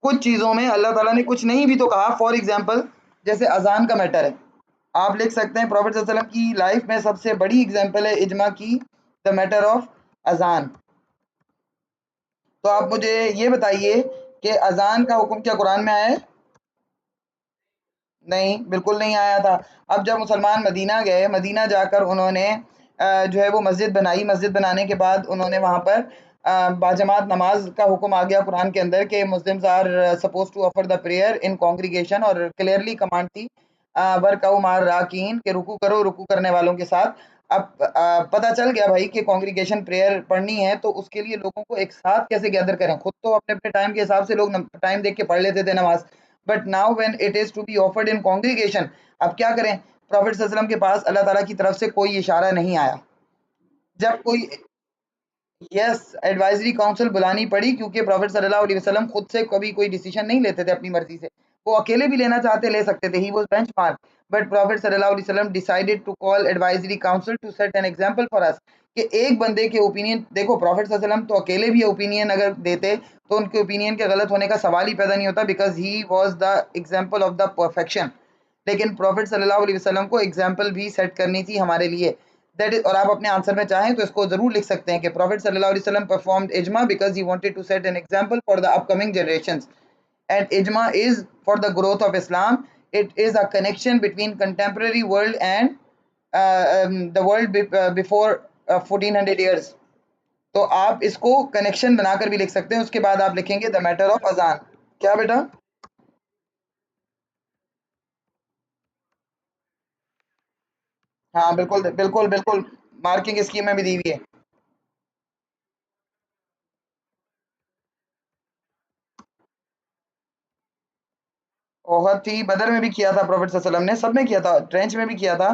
कुछ चीज़ों में अल्लाह ताला ने कुछ नहीं भी तो कहा। फॉर एग्जांपल जैसे अजान का मैटर है, आप लिख सकते हैं प्रॉफिट सल्लल्लाहु अलैहि वसल्लम की लाइफ में सबसे बड़ी एग्जांपल है इजमा की, द मैटर ऑफ अजान। तो आप मुझे ये बताइए कि अजान का हुक्म क्या कुरान में आया है? नहीं, बिल्कुल नहीं आया था। अब जब मुसलमान मदीना गए, मदीना जाकर उन्होंने जो है वो मस्जिद बनाई, मस्जिद बनाने के बाद उन्होंने वहाँ पर बाजमात नमाज का हुक्म आ गया कुरान के अंदर कि Muslims are suppose to offer the prayer in congregation, और क्लियरली कमांड थी वरकाऊ मार राकीन, के रुकू करो रुकू करने वालों के साथ। अब पता चल गया भाई कि कॉन्ग्रीगेशन प्रेयर पढ़नी है तो उसके लिए लोगों को एक साथ कैसे गैदर करें। खुद तो अपने अपने टाइम के हिसाब से लोग टाइम देख के पढ़ लेते थे नमाज, but now when it is to be offered in congregation, अब क्या करें? प्रॉफिट सल्लल्लाहु अलैहि वसल्लम के पास अल्लाह ताला की तरफ से कोई इशारा नहीं आया। जब कोई, यस, एडवाइजरी काउंसिल बुलानी पड़ी, क्योंकि प्रॉफिट सल्लल्लाहु अलैहि वसल्लम खुद से कभी कोई डिसीजन नहीं लेते थे अपनी मर्जी से। वो अकेले भी लेना चाहते ले सकते थे, he was benchmark, but prophet सल्लल्लाहु अलैहि वसल्लम decided to call advisory council to set an example for us, कि एक बंदे के ओपिनियन, देखो प्रॉफिट सल्लल्लाहु अलैहि वसल्लम तो अकेले भी ओपिनियन अगर देते तो उनके ओपिनियन के गलत होने का सवाल ही पैदा नहीं होता, because he was the example of the perfection. लेकिन प्रॉफिट सल्लल्लाहु अलैहि वसल्लम को एग्जाम्पल भी सेट करनी थी हमारे लिए। दैट इज, और आप अपने आंसर में चाहें तो इसको जरूर लिख सकते हैं कि प्रॉफिट सल्लल्लाहु अलैहि वसल्लम performed ijma because he wanted to set an example for the upcoming generations, and ijma is for the growth of Islam. It is a connection between contemporary world and the world before 1400 years. तो आप इसको कनेक्शन बनाकर भी लिख सकते हैं, उसके बाद आप लिखेंगे द मैटर ऑफ अजान। क्या बेटा? हाँ बिल्कुल बिल्कुल बिल्कुल, मार्किंग स्कीम में भी दी हुई है। ओहद थी, बदर में भी किया था प्रॉफिट सल्लल्लाहु अलैहि वसल्लम ने, सब में किया था, ट्रेंच में भी किया था।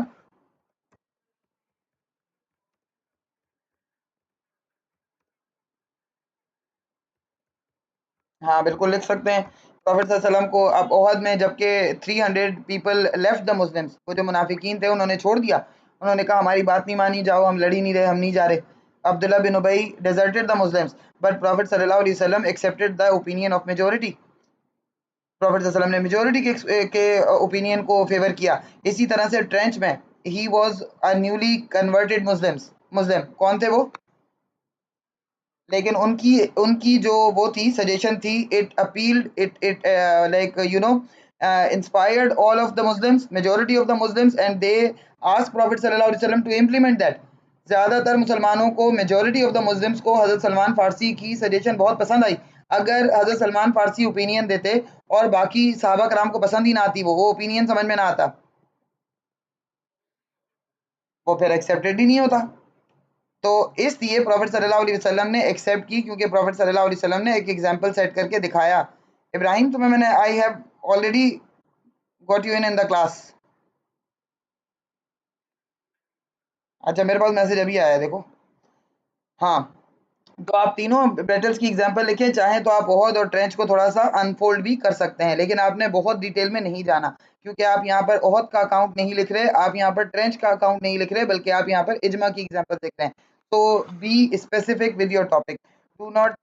हाँ बिल्कुल लिख सकते हैं। प्रॉफिट सल्लल्लाहु अलैहि वसल्लम को अब ओहद में जबकि 300 पीपल लेफ्ट द मुस्लिम्स, वो जो मुनाफिकीन थे उन्होंने छोड़ दिया, उन्होंने कहा हमारी बात नहीं मानी, जाओ हम लड़ ही नहीं रहे, हम नहीं जा रहे। अब्दुल्ला बिन उबई deserted the Muslims, but Prophet सल्लल्लाहु अलैहि वसल्लम accepted the opinion of majority। Profit सल्लल्लाहु अलैहि वसल्लम ने मेजोरिटी के ओपिनियन को फेवर किया। इसी तरह से ट्रेंच में ही was a newly converted Muslims, Muslim कौन थे वो? लेकिन उनकी उनकी जो वो थी सजेशन थी, it appealed, it like you no inspired all of the Muslims, majority of the Muslims, and they asked profit सल्लल्लाहु अलैहि वसल्लम टू इम्प्लीमेंट दैट। ज्यादातर मुसलमानों को, मेजॉरिटी ऑफ द मुस्लिम्स को हजरत सलमान फारसी की सजेशन बहुत पसंद आई। अगर हजरत सलमान फारसी ओपिनियन देते और बाकी सहाबा कराम को पसंद ही ना आती, वो ओपिनियन समझ में ना आता, वो फिर एक्सेप्टेड ही नहीं होता। तो इसलिए प्रॉफिट सल्लल्लाहु अलैहि वसल्लम ने एक्सेप्ट की, क्योंकि प्रॉफिट सल्लल्लाहु अलैहि वसल्लम ने एक एग्जांपल सेट करके दिखाया। इब्राहिम, तुम्हें मैंने, I have already got you in the class. अच्छा, मेरे पास मैसेज अभी आया है, देखो। हाँ, तो आप तीनों बैटल्स की एग्जांपल लिखें, चाहें तो आप ओहद और ट्रेंच को थोड़ा सा अनफोल्ड भी कर सकते हैं, लेकिन आपने बहुत डिटेल में नहीं जाना, क्योंकि आप यहाँ पर ओहद का अकाउंट नहीं लिख रहे, आप यहाँ पर ट्रेंच का अकाउंट नहीं लिख रहे, बल्कि आप यहाँ पर इजमा की एग्जांपल लिख रहे हैं। तो be specific with your topic, do not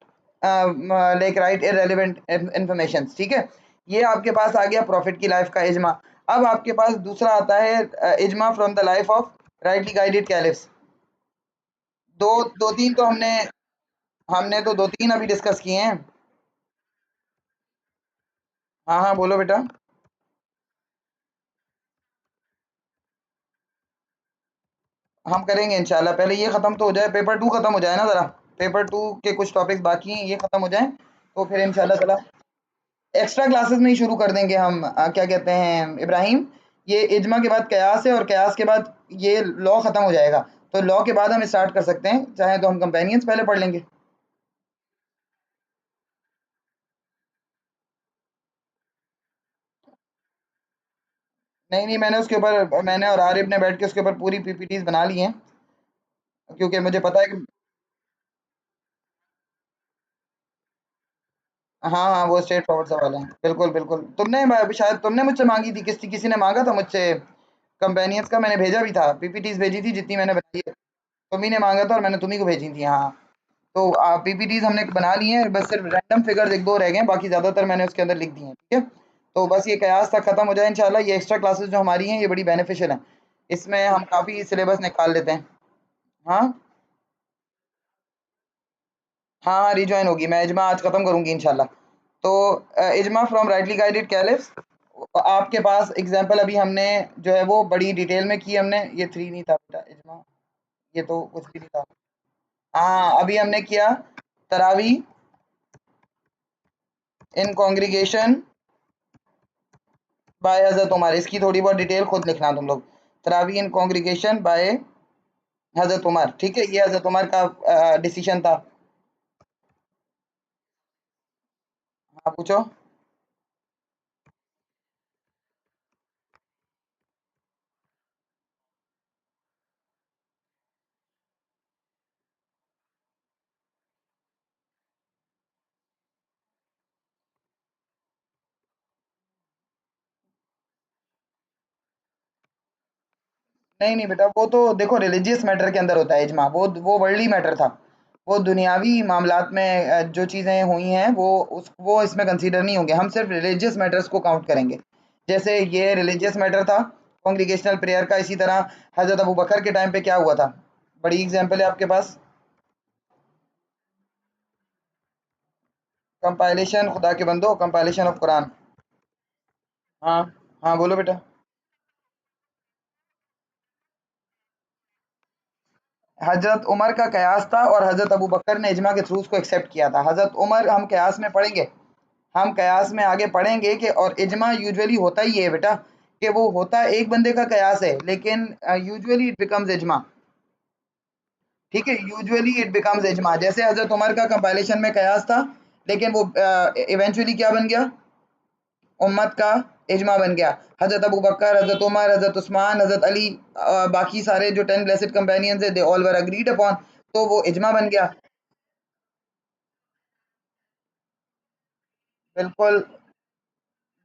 like right irrelevant information, ठीक है? ये आपके पास आ गया प्रॉफिट की लाइफ का इजमा। अब आपके पास दूसरा आता है ijma from the life of rightly guided caliphs. दो दो तीन तो हमने हमने तो दो तीन अभी डिस्कस किए हैं। हाँ हाँ, बोलो बेटा। हम करेंगे इंशाल्लाह, पहले ये खत्म तो हो जाए, पेपर टू खत्म हो जाए ना जरा। पेपर टू के कुछ टॉपिक्स बाकी हैं, ये खत्म हो जाए तो फिर इंशाल्लाह ताला एक्स्ट्रा क्लासेस में ही शुरू कर देंगे हम। क्या कहते हैं इब्राहिम, ये इजमा के बाद कयास है, और कयास के बाद ये लॉ खत्म हो जाएगा। तो लॉ के बाद हम स्टार्ट कर सकते हैं, चाहे तो हम कंपेनियंस पहले पढ़ लेंगे। नहीं नहीं, मैंने उसके ऊपर, मैंने और आरिफ ने बैठ के उसके ऊपर पूरी पीपीटीज बना ली हैं, क्योंकि मुझे पता है कि, हाँ हाँ, वो स्ट्रेट फॉरवर्ड सवाल है, बिल्कुल बिल्कुल। तुमने शायद तुमने मुझसे मांगी थी, किसी किसी ने मांगा था मुझसे कंपेनियंस का, मैंने भेजा भी था, पीपीटीज भेजी थी जितनी मैंने बनाई है। तुम्ही ने मांगा था और मैंने तुम्ही को भेजी थी, हाँ। तो पीपीटीज हमने बना ली हैं, बस सिर्फ रैंडम फिगर्स एक दो रह गए हैं, बाकी ज्यादातर मैंने उसके अंदर लिख दी हैं, ठीक है? तो बस ये कयास तक खत्म हो जाए इंशाल्लाह, ये एक्स्ट्रा क्लासेस जो हमारी हैं ये बड़ी बेनिफिशियल हैं, इसमें हम काफी सिलेबस निकाल लेते हैं। हाँ हाँ हाँ रिज्वाइन होगी, मैं इजमा आज खत्म करूंगी इंशाल्लाह। तो इजमा फ्रॉम राइटली गाइडेड कैलिफ्स, आपके पास एग्जांपल अभी हमने जो है वो बड़ी डिटेल में की हमने, ये थ्री नहीं था बेटा इजमा, ये तो कुछ भी नहीं था। हाँ अभी हमने किया तरावी इन कॉन्ग्रीगेशन बाय हजरत उमर, इसकी थोड़ी बहुत डिटेल खुद लिखना तुम लोग। तरावी इन कॉन्ग्रीगेशन बाय हजरत उमर, ठीक है, ये हजरत उमर का डिसीजन था। हाँ पूछो। नहीं नहीं बेटा, वो तो देखो रिलीजियस मैटर के अंदर होता है इजमा, वो वर्ल्डली मैटर था। वो दुनियावी मामलात में जो चीज़ें हुई हैं वो इसमें कंसीडर नहीं होंगे, हम सिर्फ रिलीजियस मैटर्स को काउंट करेंगे। जैसे ये रिलीजियस मैटर था कॉन्ग्रीगेशनल प्रेयर का, इसी तरह हजरत अबू बकर के टाइम पे क्या हुआ था, बड़ी एग्जाम्पल है आपके पास। कंपाइलेशन, खुदा के बंदो, कंपाइलेशन ऑफ कुरान। हाँ हाँ बोलो बेटा। हजरत उमर का कयास था और हजरत अबू बकर ने इजमा के थ्रू उसको एक्सेप्ट किया था। हजरत उमर हम कयास में पढ़ेंगे, हम कयास में आगे पढ़ेंगे कि और इजमा यूजुअली होता ही है बेटा, कि वो होता एक बंदे का कयास है लेकिन यूजुअली इट बिकम्स इजमा। ठीक है, यूजुअली इट बिकम्स इजमा, जैसे हजरत उमर का कंपाइलेशन में कयास था लेकिन वो इवेंचुअली क्या बन गया, उम्मत का इजमा बन गया। हजरत अबू बकर, हजरत उमर, हजरत उस्मान, हजरत अली, बाकी सारे जो 10 ब्लेसेड कंपेनियंस है, they all were agreed upon, तो वो इजमा बन गया। बिल्कुल,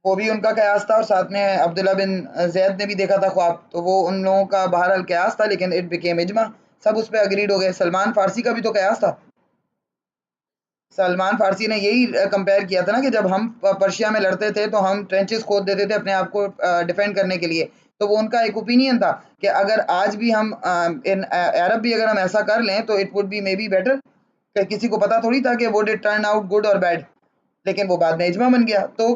वो भी उनका कयास था और साथ में अब्दुल्ला बिन जैद ने भी देखा था ख्वाब, तो वो उन लोगों का बहरहाल कयास था लेकिन इट बिकेम इजमा, सब उस पर अग्रीड हो गए। सलमान फारसी का भी तो कयास था। सलमान फारसी ने यही कंपेयर किया था ना कि जब हम पर्शिया में लड़ते थे तो हम ट्रेंचेस खोद देते थे अपने आप को डिफेंड करने के लिए, तो वो उनका एक ओपिनियन था कि अगर आज भी हम इन अरब भी अगर हम ऐसा कर लें तो it would be may be better. किसी को पता थोड़ी था कि would it turn out good और बैड, लेकिन वो बाद में इजमा बन गया। तो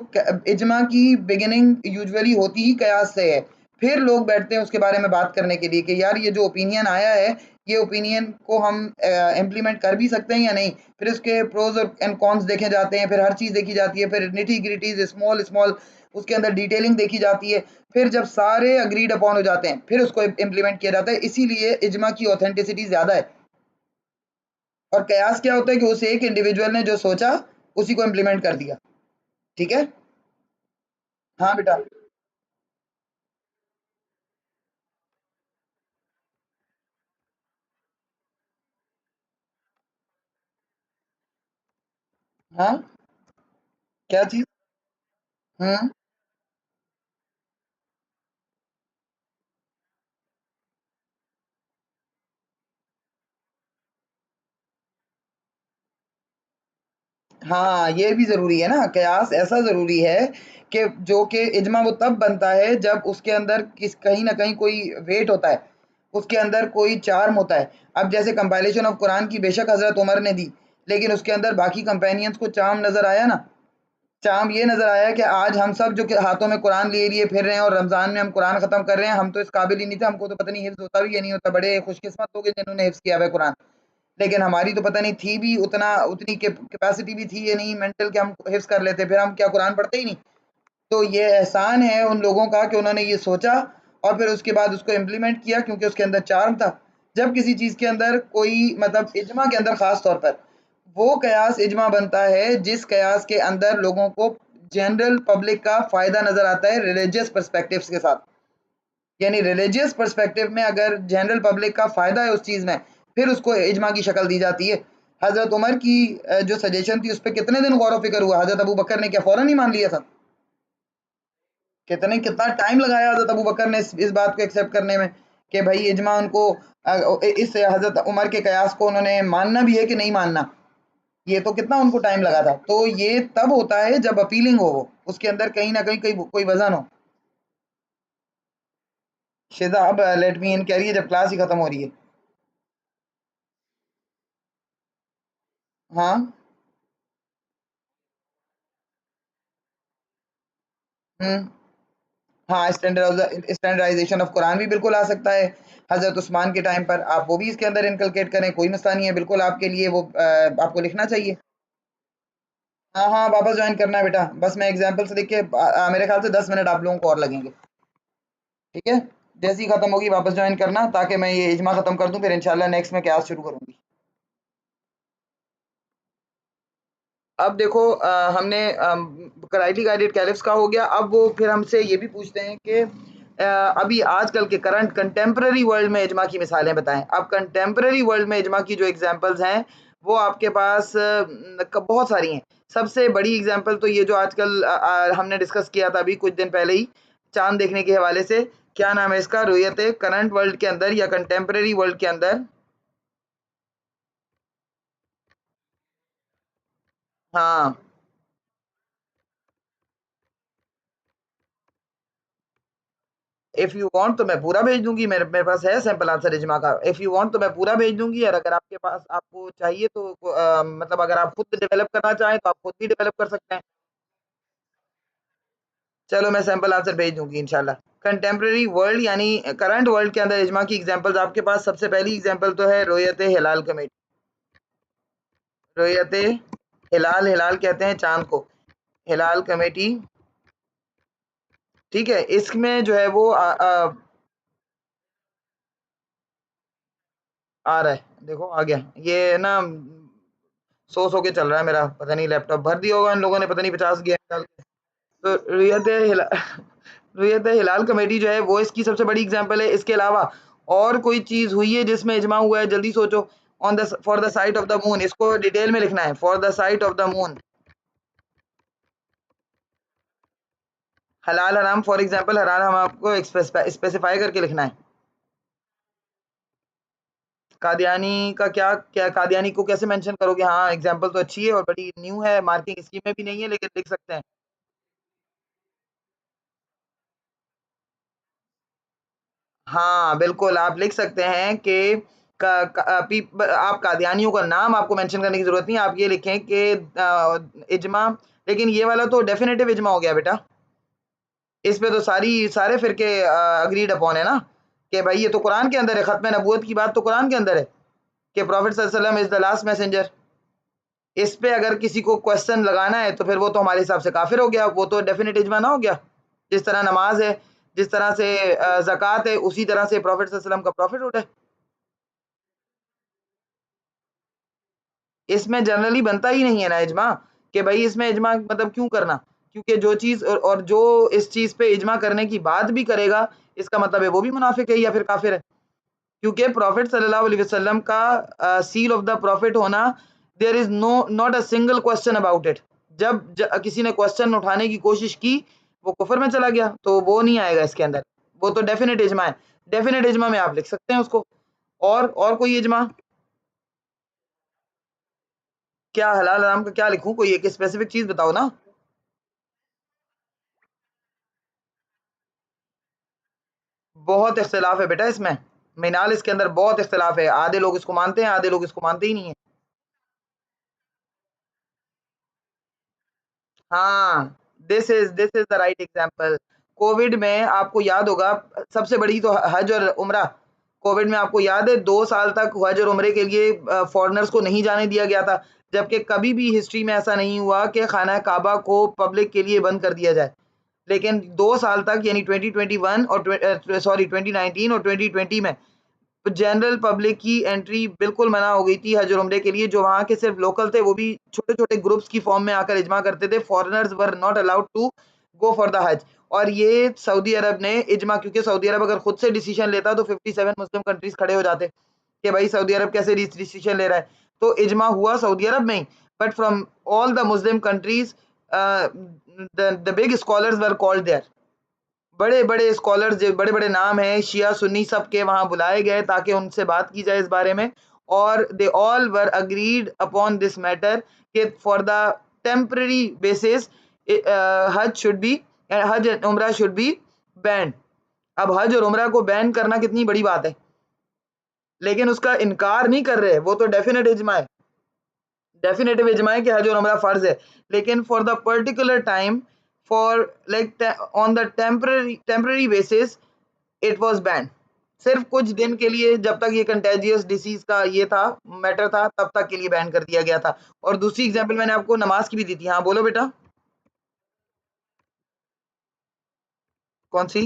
इजमा की बिगिनिंग यूजुअली होती ही कयास से है, फिर लोग बैठते हैं उसके बारे में बात करने के लिए कि यार ये जो ओपिनियन आया है, ये ओपिनियन को हम इम्प्लीमेंट कर भी सकते हैं या नहीं। फिर उसके प्रोज और एंड कॉन्स देखे जाते हैं, फिर हर चीज़ देखी जाती है, फिर निटी ग्रिटीज स्मॉल स्मॉल उसके अंदर डिटेलिंग देखी जाती है। फिर जब सारे अग्रीड अपॉन हो जाते हैं फिर उसको इम्प्लीमेंट किया जाता है, इसीलिए इजमा की ऑथेंटिसिटी ज़्यादा है। और कयास क्या होता है कि उस एक इंडिविजुअल ने जो सोचा उसी को इम्प्लीमेंट कर दिया। ठीक है। हाँ बेटा। हाँ क्या चीज। हम्म। हाँ ये भी जरूरी है ना, कयास ऐसा जरूरी है कि जो कि इजमा वो तब बनता है जब उसके अंदर किस कहीं ना कहीं कोई वेट होता है, उसके अंदर कोई चार्म होता है। अब जैसे कंपाइलेशन ऑफ कुरान की बेशक हजरत उमर ने दी, लेकिन उसके अंदर बाकी कंपेनियंस को चार्म नजर आया ना। चार्म ये नजर आया कि आज हम सब जो कि हाथों में कुरान लिए लिए फिर रहे हैं और रमजान में हम कुरान खत्म कर रहे हैं, हम तो इस काबिल ही नहीं थे, हमको तो पता नहीं हिफ्ज होता भी या नहीं होता, बड़े खुशकिस्मत लोग हैं जिन्होंने हिफ्ज किया हुआ है कुरान। लेकिन हमारी तो पता नहीं थी भी उतना, उतनी कैपेसिटी भी थी या नहीं मेंटल कि हम हिफ्ज कर लेते, फिर हम क्या कुरान पढ़ते ही नहीं। तो ये एहसान है उन लोगों का कि उन्होंने ये सोचा और फिर उसके बाद उसको इम्प्लीमेंट किया, क्योंकि उसके अंदर चार्म था। जब किसी चीज़ के अंदर कोई मतलब इजमा के अंदर ख़ास तौर पर वो कयास इजमा बनता है जिस कयास के अंदर लोगों को जनरल पब्लिक का फ़ायदा नज़र आता है रिलीजियस पर्सपेक्टिव्स के साथ। यानी रिलीजियस पर्सपेक्टिव में अगर जनरल पब्लिक का फ़ायदा है उस चीज़ में, फिर उसको इजमा की शक्ल दी जाती है। हज़रत उमर की जो सजेशन थी उस पे कितने दिन गौर व फ़िक्र हुआ? हज़रत अबू बकर ने क्या फ़ौरन ही मान लिया था? कितना टाइम लगाया हज़रत अबू बकर ने इस बात को एक्सेप्ट करने में कि भाई इजमा उनको इस हज़रत उमर के कयास को उन्होंने मानना भी है कि नहीं मानना। ये तो कितना उनको टाइम लगा था। तो ये तब होता है जब अपीलिंग हो वो, उसके अंदर कहीं ना कहीं कोई वजन हो। शिजा अब लेट मी इन कह रही है जब क्लास ही खत्म हो रही है। हाँ। हम्म। हाँ, स्टैंडर्डाइजेशन ऑफ कुरान भी बिल्कुल आ सकता है हजरत उस्मान के टाइम पर, आप वो भी इसके अंदर इनकलकेट करें, कोई मसला नहीं है, बिल्कुल आपके लिए वो आपको लिखना चाहिए। हाँ हाँ, वापस ज्वाइन करना है बेटा, बस मैं एग्जाम्पल से देख के मेरे ख्याल से 10 मिनट आप लोगों को और लगेंगे। ठीक है, जैसी ही खत्म होगी वापस ज्वाइन करना, ताकि मैं ये इजमा खत्म कर दूं, फिर इंशाल्लाह नेक्स्ट में क्लास शुरू करूंगी। अब देखो हमने कराइटली गाइडेड कैलिफ्स का हो गया। अब वो फिर हमसे ये भी पूछते हैं कि अभी आजकल के करंट कंटेम्प्रेरी वर्ल्ड में इजमा की मिसालें बताएं। अब कंटेम्प्रेरी वर्ल्ड में इजमा की जो एग्जांपल्स हैं वो आपके पास बहुत सारी हैं। सबसे बड़ी एग्जांपल तो ये जो आजकल हमने डिस्कस किया था अभी कुछ दिन पहले ही, चांद देखने के हवाले से, क्या नाम है इसका, रुयत करंट वर्ल्ड के अंदर या कंटेम्प्रेरी वर्ल्ड के अंदर। हाँ, इफ यू वांट तो मैं पूरा भेज दूंगी, मेरे पास है सैंपल आंसर इजमा का। इफ यू वांट तो मैं पूरा भेज दूंगी, और अगर आपके पास आपको चाहिए तो मतलब अगर आप खुद डेवलप करना चाहें तो आप खुद भी डेवलप कर सकते हैं। चलो मैं सैंपल आंसर भेज दूंगी इंशाल्लाह। कंटेम्प्रेरी वर्ल्ड यानी करंट वर्ल्ड के अंदर इजमा की एग्जांपल्स आपके पास, सबसे पहली एग्जांपल तो है रोयत हिलाल कमेटी। रोयत हिलाल, हिलाल कहते हैं चांद को, हिलाल कमेटी। ठीक है, इसमें जो है वो आ रहा है, देखो आ गया ये ना, सो के चल रहा है मेरा, पता नहीं लैपटॉप भर दिया होगा इन लोगों ने, पता नहीं 50 गेम डाल के। तो रुयत हिलाल कमेटी जो है वो इसकी सबसे बड़ी एग्जांपल है। इसके अलावा और कोई चीज हुई है जिसमें इजमा हुआ है, जल्दी सोचो। On the for the site of the moon, इसको डिटेल में लिखना है, for the site of the moon. हलाल हराम, फॉर एग्जांपल हलाल हम आपको स्पेसिफाई करके लिखना है। कादियानी का क्या क्या, कादियानी को कैसे मेंशन करोगे? हाँ, एग्जांपल तो अच्छी है और बड़ी न्यू है, मार्किंग स्कीम में भी नहीं है, लेकिन लिख सकते हैं। हाँ बिल्कुल, आप लिख सकते हैं कि आप कादियानियों का नाम आपको मेंशन करने की जरूरत नहीं है, आप ये लिखें कि इजमा। लेकिन ये वाला तो डेफिनेटिव इजमा हो गया बेटा, इस पे तो सारे फिरके अग्रीड अपॉन है ना, कि भाई ये तो कुरान के अंदर है, खत्म नबूवत की बात तो कुरान के अंदर है कि प्रॉफिट सल्लल्लाहु अलैहि वसल्लम इज द लास्ट मैसेंजर। इस पे अगर किसी को क्वेश्चन लगाना है तो फिर वो तो हमारे हिसाब से काफिर हो गया, वो तो डेफिनेट इजमा ना हो गया। जिस तरह नमाज है, जिस तरह से ज़कात है, उसी तरह से प्रॉफिट सल्लल्लाहु अलैहि वसल्लम का प्रॉफिट है। इसमें जनरली बनता ही नहीं है ना इजमा, कि भाई इसमें इजमा मतलब क्यों करना, क्योंकि जो चीज और जो इस चीज पे इजमा करने की बात भी करेगा, इसका मतलब है वो भी मुनाफिक है या फिर काफिर है। क्योंकि प्रॉफिट सल्लल्लाहु अलैहि वसल्लम का सील ऑफ द प्रॉफिट होना, there is no not a single question about it. जब किसी ने क्वेश्चन उठाने की कोशिश की, वो कुफर में चला गया, तो वो नहीं आएगा इसके अंदर, वो तो डेफिनेट इजमा है। डेफिनेट इजमा में आप लिख सकते हैं उसको। और कोई इजमा, क्या हलाल हराम का क्या लिखूं, कोई एक स्पेसिफिक चीज बताओ ना। बहुत इख्तिलाफ है बेटा इसमें, मिनाल इसके अंदर बहुत इख्तिलाफ है, आधे लोग इसको मानते हैं, आधे लोग इसको मानते ही नहीं है। हाँ, this is the right example. Covid में आपको याद होगा, सबसे बड़ी तो हज और उम्रा। कोविड में आपको याद है 2 साल तक हज और उम्रे के लिए फॉरेनर्स को नहीं जाने दिया गया था, जबकि कभी भी हिस्ट्री में ऐसा नहीं हुआ कि खाना काबा को पब्लिक के लिए बंद कर दिया जाए। लेकिन 2 साल तक यानी 2021 और सॉरी 2019 और 2020 में जनरल पब्लिक की एंट्री बिल्कुल मना हो गई थी हज और उम्रे के लिए। जो वहाँ के सिर्फ लोकल थे वो भी छोटे छोटे ग्रुप्स की फॉर्म में आकर इजमा करते थे, foreigners were not allowed to go for the हज। और ये सऊदी अरब ने इजमा, क्योंकि सऊदी अरब अगर खुद से डिसीजन लेता तो 57 मुस्लिम कंट्रीज खड़े हो जाते कि भाई सऊदी अरब कैसे डिसीजन ले रहा है। तो इजमा हुआ सऊदी अरब में ही, but from all the Muslim countries the big scholars were called there. बड़े बड़े स्कॉलर्स, जो बड़े बड़े नाम हैं शिया सुन्नी सब के, वहां बुलाए गए ताकि उनसे बात की जाए इस बारे में। और they all were agreed upon this matter कि फॉर द टेम्पररी बेसिस हज शुड बी, हज एंड उम्रा शुड बी बैंड। अब हज और उम्रा को बैन करना कितनी बड़ी बात है, लेकिन उसका इनकार नहीं कर रहे, वो तो डेफिनेट इजमा है। डेफिनेटिव इजमा है कि हज और उम्रा फर्ज है, लेकिन for the particular time, for like on the temporary basis it was ban. सिर्फ कुछ दिन के लिए, जब तक ये कंटेजियस डिसीज का ये था, मैटर था, तब तक के लिए बैन कर दिया गया था। और दूसरी एग्जांपल मैंने आपको नमाज की भी दी थी। हाँ बोलो बेटा। कौन सी?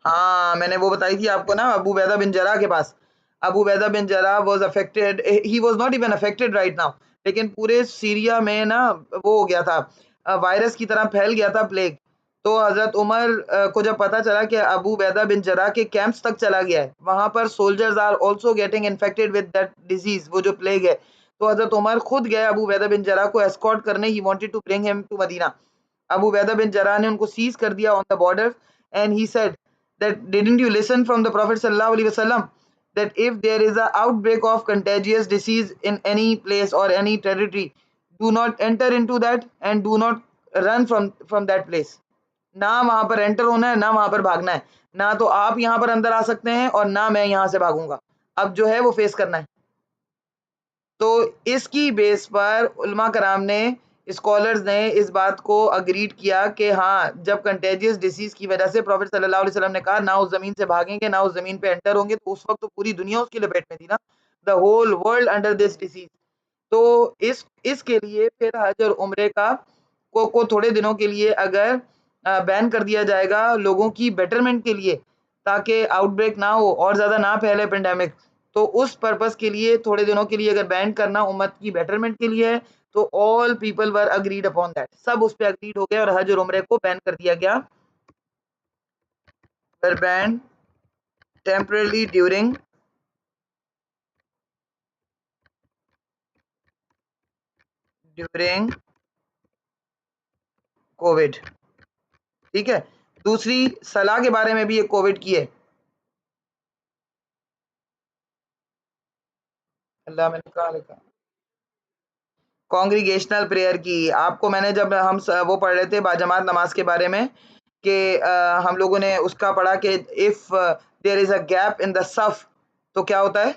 हाँ मैंने वो बताई थी आपको ना, अबू बैदा बिन जरा के पास। अबू बैदा बिन जरा was affected, he was not even affected right now, लेकिन पूरे सीरिया में ना वो हो गया था, वायरस की तरह फैल गया था, प्लेग। तो हजरत उमर को जब पता चला कि अबू बैदा बिन जरा के कैंप्स तक चला गया है, वहां पर soldiers are also getting infected with that disease, वो जो प्लेग है, तो हजरत उमर खुद गए अबू बैदा बिन जरा को एस्कॉर्ट करने, he wanted to bring him to Medina. Abu Ubaidah bin Jarrah ने उनको सीज कर दिया on the border, and he said that didn't you listen from the Prophet sallallahu alaihi wasallam that if there is a outbreak of contagious disease in any place or any territory, do not enter into that and do not run from that place। ना वहां पर एंटर होना है, ना वहां पर भागना है, ना तो आप यहां पर अंदर आ सकते हैं और ना मैं यहां से भागूंगा। अब जो है वो फेस करना है। तो इसकी बेस पर उलमा कराम ने, स्कॉलर्स ने इस बात को अग्रीड किया कि हाँ, जब कंटेजियस डिसीज की वजह से प्रॉफिट सल्लल्लाहु अलैहि वसल्लम ने कहा ना उस जमीन से भागेंगे ना उस जमीन पे एंटर होंगे, तो उस वक्त तो पूरी दुनिया उसकी लपेट में थी ना, the whole world under this disease. तो इसके लिए फिर हज और उम्रे का को थोड़े दिनों के लिए अगर बैन कर दिया जाएगा लोगों की बेटरमेंट के लिए, ताकि आउटब्रेक ना हो और ज्यादा ना फैले पेंडेमिक, तो उस पर्पस के लिए थोड़े दिनों के लिए अगर बैन करना उम्मत की बेटरमेंट के लिए है, तो all people were agreed upon that, सब उस पे अग्रीड हो गए और हज और उम्रे को बैन कर दिया गया। वर बैन टेम्परली ड्यूरिंग कोविड। ठीक है। दूसरी सलाह के बारे में भी ये कोविड की है। अल्लाह में लिखा लिखा कांग्रीगेशनल प्रेयर की आपको मैंने, जब हम वो पढ़ रहे थे बाजमात नमाज के बारे में, कि हम लोगों ने उसका पढ़ा कि if there is a gap in the सफ, तो क्या होता है?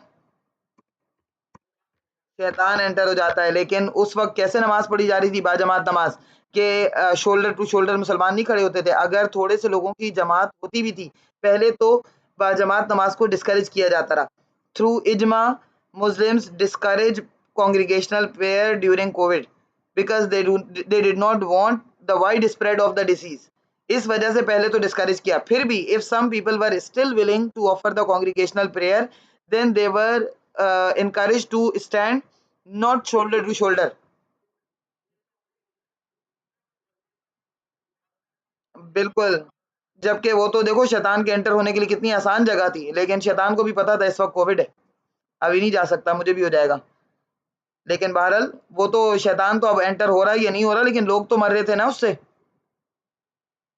शैतान एंटर हो जाता है। लेकिन उस वक्त कैसे नमाज पढ़ी जा रही थी बाजमात नमाज, के शोल्डर टू शोल्डर मुसलमान नहीं खड़े होते थे। अगर थोड़े से लोगों की जमात होती भी थी पहले, तो बाजमात नमाज को डिस्करेज किया जाता रहा। Through ijma Muslims discourage congregational prayer during Covid because they did not want the wide spread of the disease. इस वजह से पहले तो डिस्करेज किया, फिर भी if some people were still willing to offer the congregational prayer, then they were encouraged to stand not shoulder to shoulder। बिल्कुल। जबकि वो तो देखो शैतान के एंटर होने के लिए कितनी आसान जगह थी, लेकिन शैतान को भी पता था इस वक्त कोविड है, अभी नहीं जा सकता, मुझे भी हो जाएगा। लेकिन बहरहाल वो तो शैतान तो अब एंटर हो रहा है या नहीं हो रहा, लेकिन लोग तो मर रहे थे ना उससे।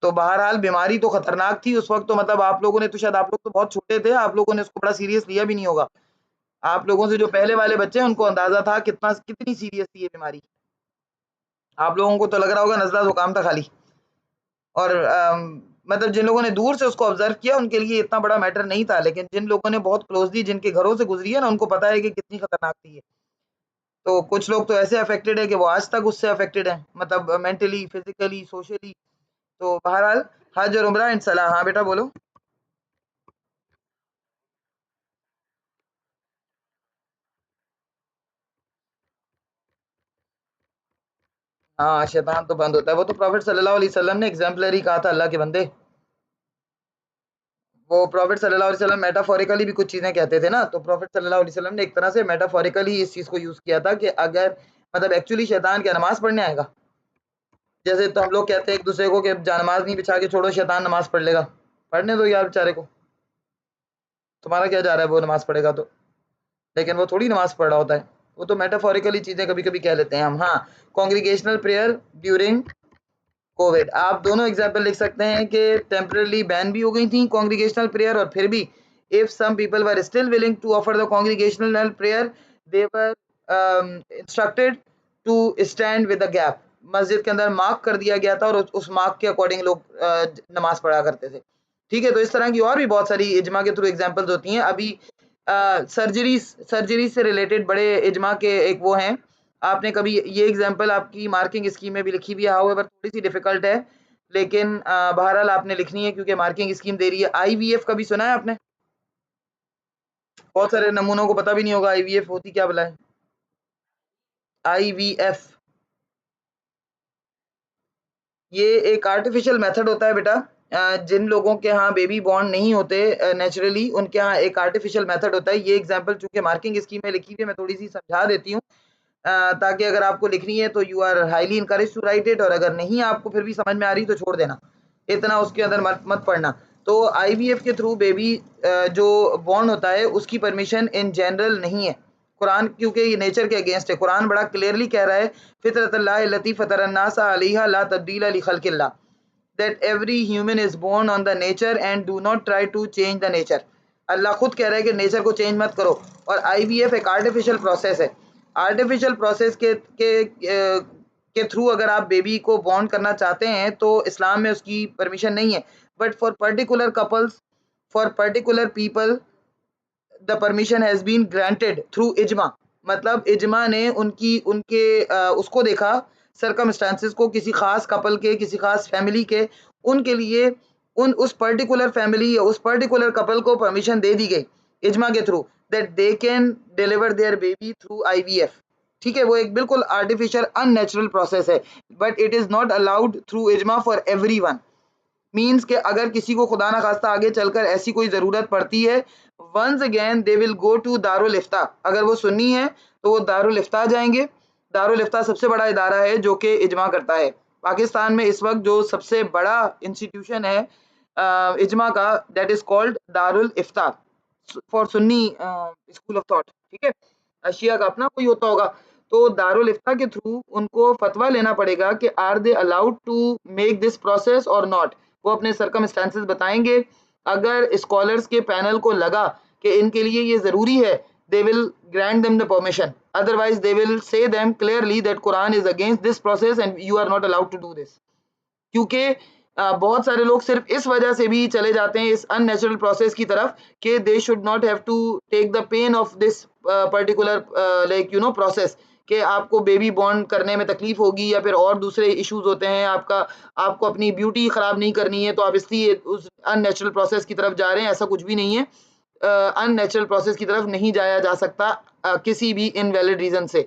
तो बहरहाल बीमारी तो खतरनाक थी उस वक्त, तो मतलब आप लोगों ने तो, शायद आप लोग तो बहुत छोटे थे, आप लोगों ने उसको बड़ा सीरियस लिया भी नहीं होगा। आप लोगों से जो पहले वाले बच्चे हैं उनको अंदाजा था कितनी सीरियस थी ये बीमारी। आप लोगों को तो लग रहा होगा नजला जुकाम था खाली। और मतलब जिन लोगों ने दूर से उसको ऑब्जर्व किया उनके लिए इतना बड़ा मैटर नहीं था, लेकिन जिन लोगों ने बहुत क्लोजली जिनके घरों से गुजरी है ना, उनको पता है कि कितनी खतरनाक थी ये। तो कुछ लोग तो ऐसे अफेक्टेड है कि वो आज तक उससे अफेक्टेड है, मतलब मेंटली, फिजिकली, सोशली। तो बहरहाल हज और उम्रा इन सलाह। हाँ बेटा बोलो। हाँ शैतान तो बंद होता है, वो तो प्रॉफिट सल्लल्लाहु अलैहि वसल्लम ने एग्जाम्पलरी कहा था अल्लाह के बंदे। वो प्रॉफिट सल्लल्लाहु अलैहि वसल्लम मेटाफोरिकली भी कुछ चीजें कहते थे ना, तो प्रॉफिट सल्लल्लाहु अलैहि वसल्लम ने एक तरह से मेटाफोरिकली इस चीज को यूज किया था कि अगर मतलब एक्चुअली शैतान क्या नमाज पढ़ने आएगा? जैसे तो हम लोग कहते हैं एक दूसरे को कि नमाज नहीं बिछा के छोड़ो, शैतान नमाज पढ़ लेगा। पढ़ने दो यार बेचारे को, तुम्हारा क्या जा रहा है वो नमाज पढ़ेगा तो। लेकिन वो थोड़ी नमाज पढ़ रहा होता है, वो तो मेटाफोरिकली चीजें कभी कभी कह लेते हैं हम। हाँ, कॉन्ग्रीगेशनल प्रेयर ड्यूरिंग कोविड, आप दोनों एग्जाम्पल लिख सकते हैं कि टेम्परली बैन भी हो गई थी कॉन्ग्रीगेशनल प्रेयर, और फिर भी if some people were still willing to offer the congregational prayer, they were instructed to stand with the gap. मस्जिद के अंदर मार्क कर दिया गया था और उस मार्क के अकॉर्डिंग लोग नमाज पढ़ा करते थे। ठीक है, तो इस तरह की और भी बहुत सारी इजमा के थ्रू एग्जांपल्स होती हैं। अभी सर्जरी से रिलेटेड बड़े इजमा के एक वो हैं, आपने कभी ये एग्जांपल आपकी मार्किंग स्कीम में भी लिखी हुई है, हाउएवर थोड़ी सी डिफिकल्ट है, लेकिन बहरहाल आपने लिखनी है क्योंकि मार्किंग स्कीम दे रही है। आईवीएफ कभी सुना है आपने? बहुत सारे नमूनों को पता भी नहीं होगा आईवीएफ होती क्या भला है। आईवीएफ ये एक आर्टिफिशियल मेथड होता है बेटा। जिन लोगों के यहाँ बेबी बॉर्न नहीं होते नेचुरली, उनके यहाँ एक आर्टिफिशियल मेथड होता है। ये एग्जांपल चूंकि मार्किंग स्कीम में लिखी हुई है, मैं थोड़ी सी समझा देती हूँ ताकि अगर आपको लिखनी है तो you are highly encourage to write it, और अगर नहीं आपको फिर भी समझ में आ रही तो छोड़ देना, इतना उसके अंदर मत पढ़ना। तो आईवीएफ के थ्रू बेबी जो बॉर्न होता है उसकी परमिशन इन जनरल नहीं है। कुरान क्योंकि ये नेचर के अगेंस्ट है, कुरान बड़ा क्लियरली कह रहा है फितरतल्लाह लती फतरन्नास अलैहा ला तब्दील लिखल्किल्लाह, that every human is born on the nature and do not try to change the nature। अल्लाह खुद कह रहा है कि नेचर को चेंज मत करो। और आईवीएफ एक आर्टिफिशियल प्रोसेस है। आर्टिफिशियल प्रोसेस के थ्रू अगर आप बेबी को बॉर्न करना चाहते हैं तो इस्लाम में उसकी परमिशन नहीं है, but for particular couples, for particular people the permission has been granted through ijma. मतलब इजमा ने उनके उसको देखा, सरकमस्टांसेस को, किसी खास कपल के, किसी खास फैमिली के, उनके लिए उस पर्टिकुलर फैमिली या उस पर्टिकुलर कपल को परमिशन दे दी गई इजमा के through that they can deliver their baby through IVF. ठीक है, वो एक बिल्कुल आर्टिफिशियल अननेचुरल प्रोसेस है, but it is not allowed through ijma for everyone. Means के अगर किसी को खुदा ना खास्ता आगे चलकर ऐसी कोई ज़रूरत पड़ती है, once again they will go to Darul Ifta. अगर वो सुन्नी है तो वो दारुल इफ्ता जाएंगे। दारुल इफ्ता सबसे बड़ा इदारा है जो कि इजमा करता है। पाकिस्तान में इस वक्त जो सबसे बड़ा इंस्टीट्यूशन है इजमा का, that is called Darul Ifta for Sunni school of thought. ठीक है, शिया का अपना कोई होता होगा। तो दारुल इफ्ता के थ्रू उनको फतवा लेना पड़ेगा कि are they allowed to make this process और नॉट। वो अपने सरकमस्टांसेस बताएंगे। अगर स्कॉलर्स के पैनल को लगा कि इनके लिए ये ज़रूरी है, they will grant them the permission, otherwise they will say them clearly that Quran is against this process and you are not allowed to do this। क्योंकि बहुत सारे लोग सिर्फ इस वजह से भी चले जाते हैं इस अननेचुरल प्रोसेस की तरफ कि they should not have to take the pain of this particular like you know process, कि आपको बेबी बॉर्न करने में तकलीफ होगी या फिर और दूसरे इश्यूज होते हैं, आपको अपनी ब्यूटी खराब नहीं करनी है तो आप इसलिए उस अननेचुरल प्रोसेस की तरफ जा रहे हैं। ऐसा कुछ भी नहीं है। अननेचुरल प्रोसेस की तरफ नहीं जाया जा सकता किसी भी इनवैलिड रीजन से।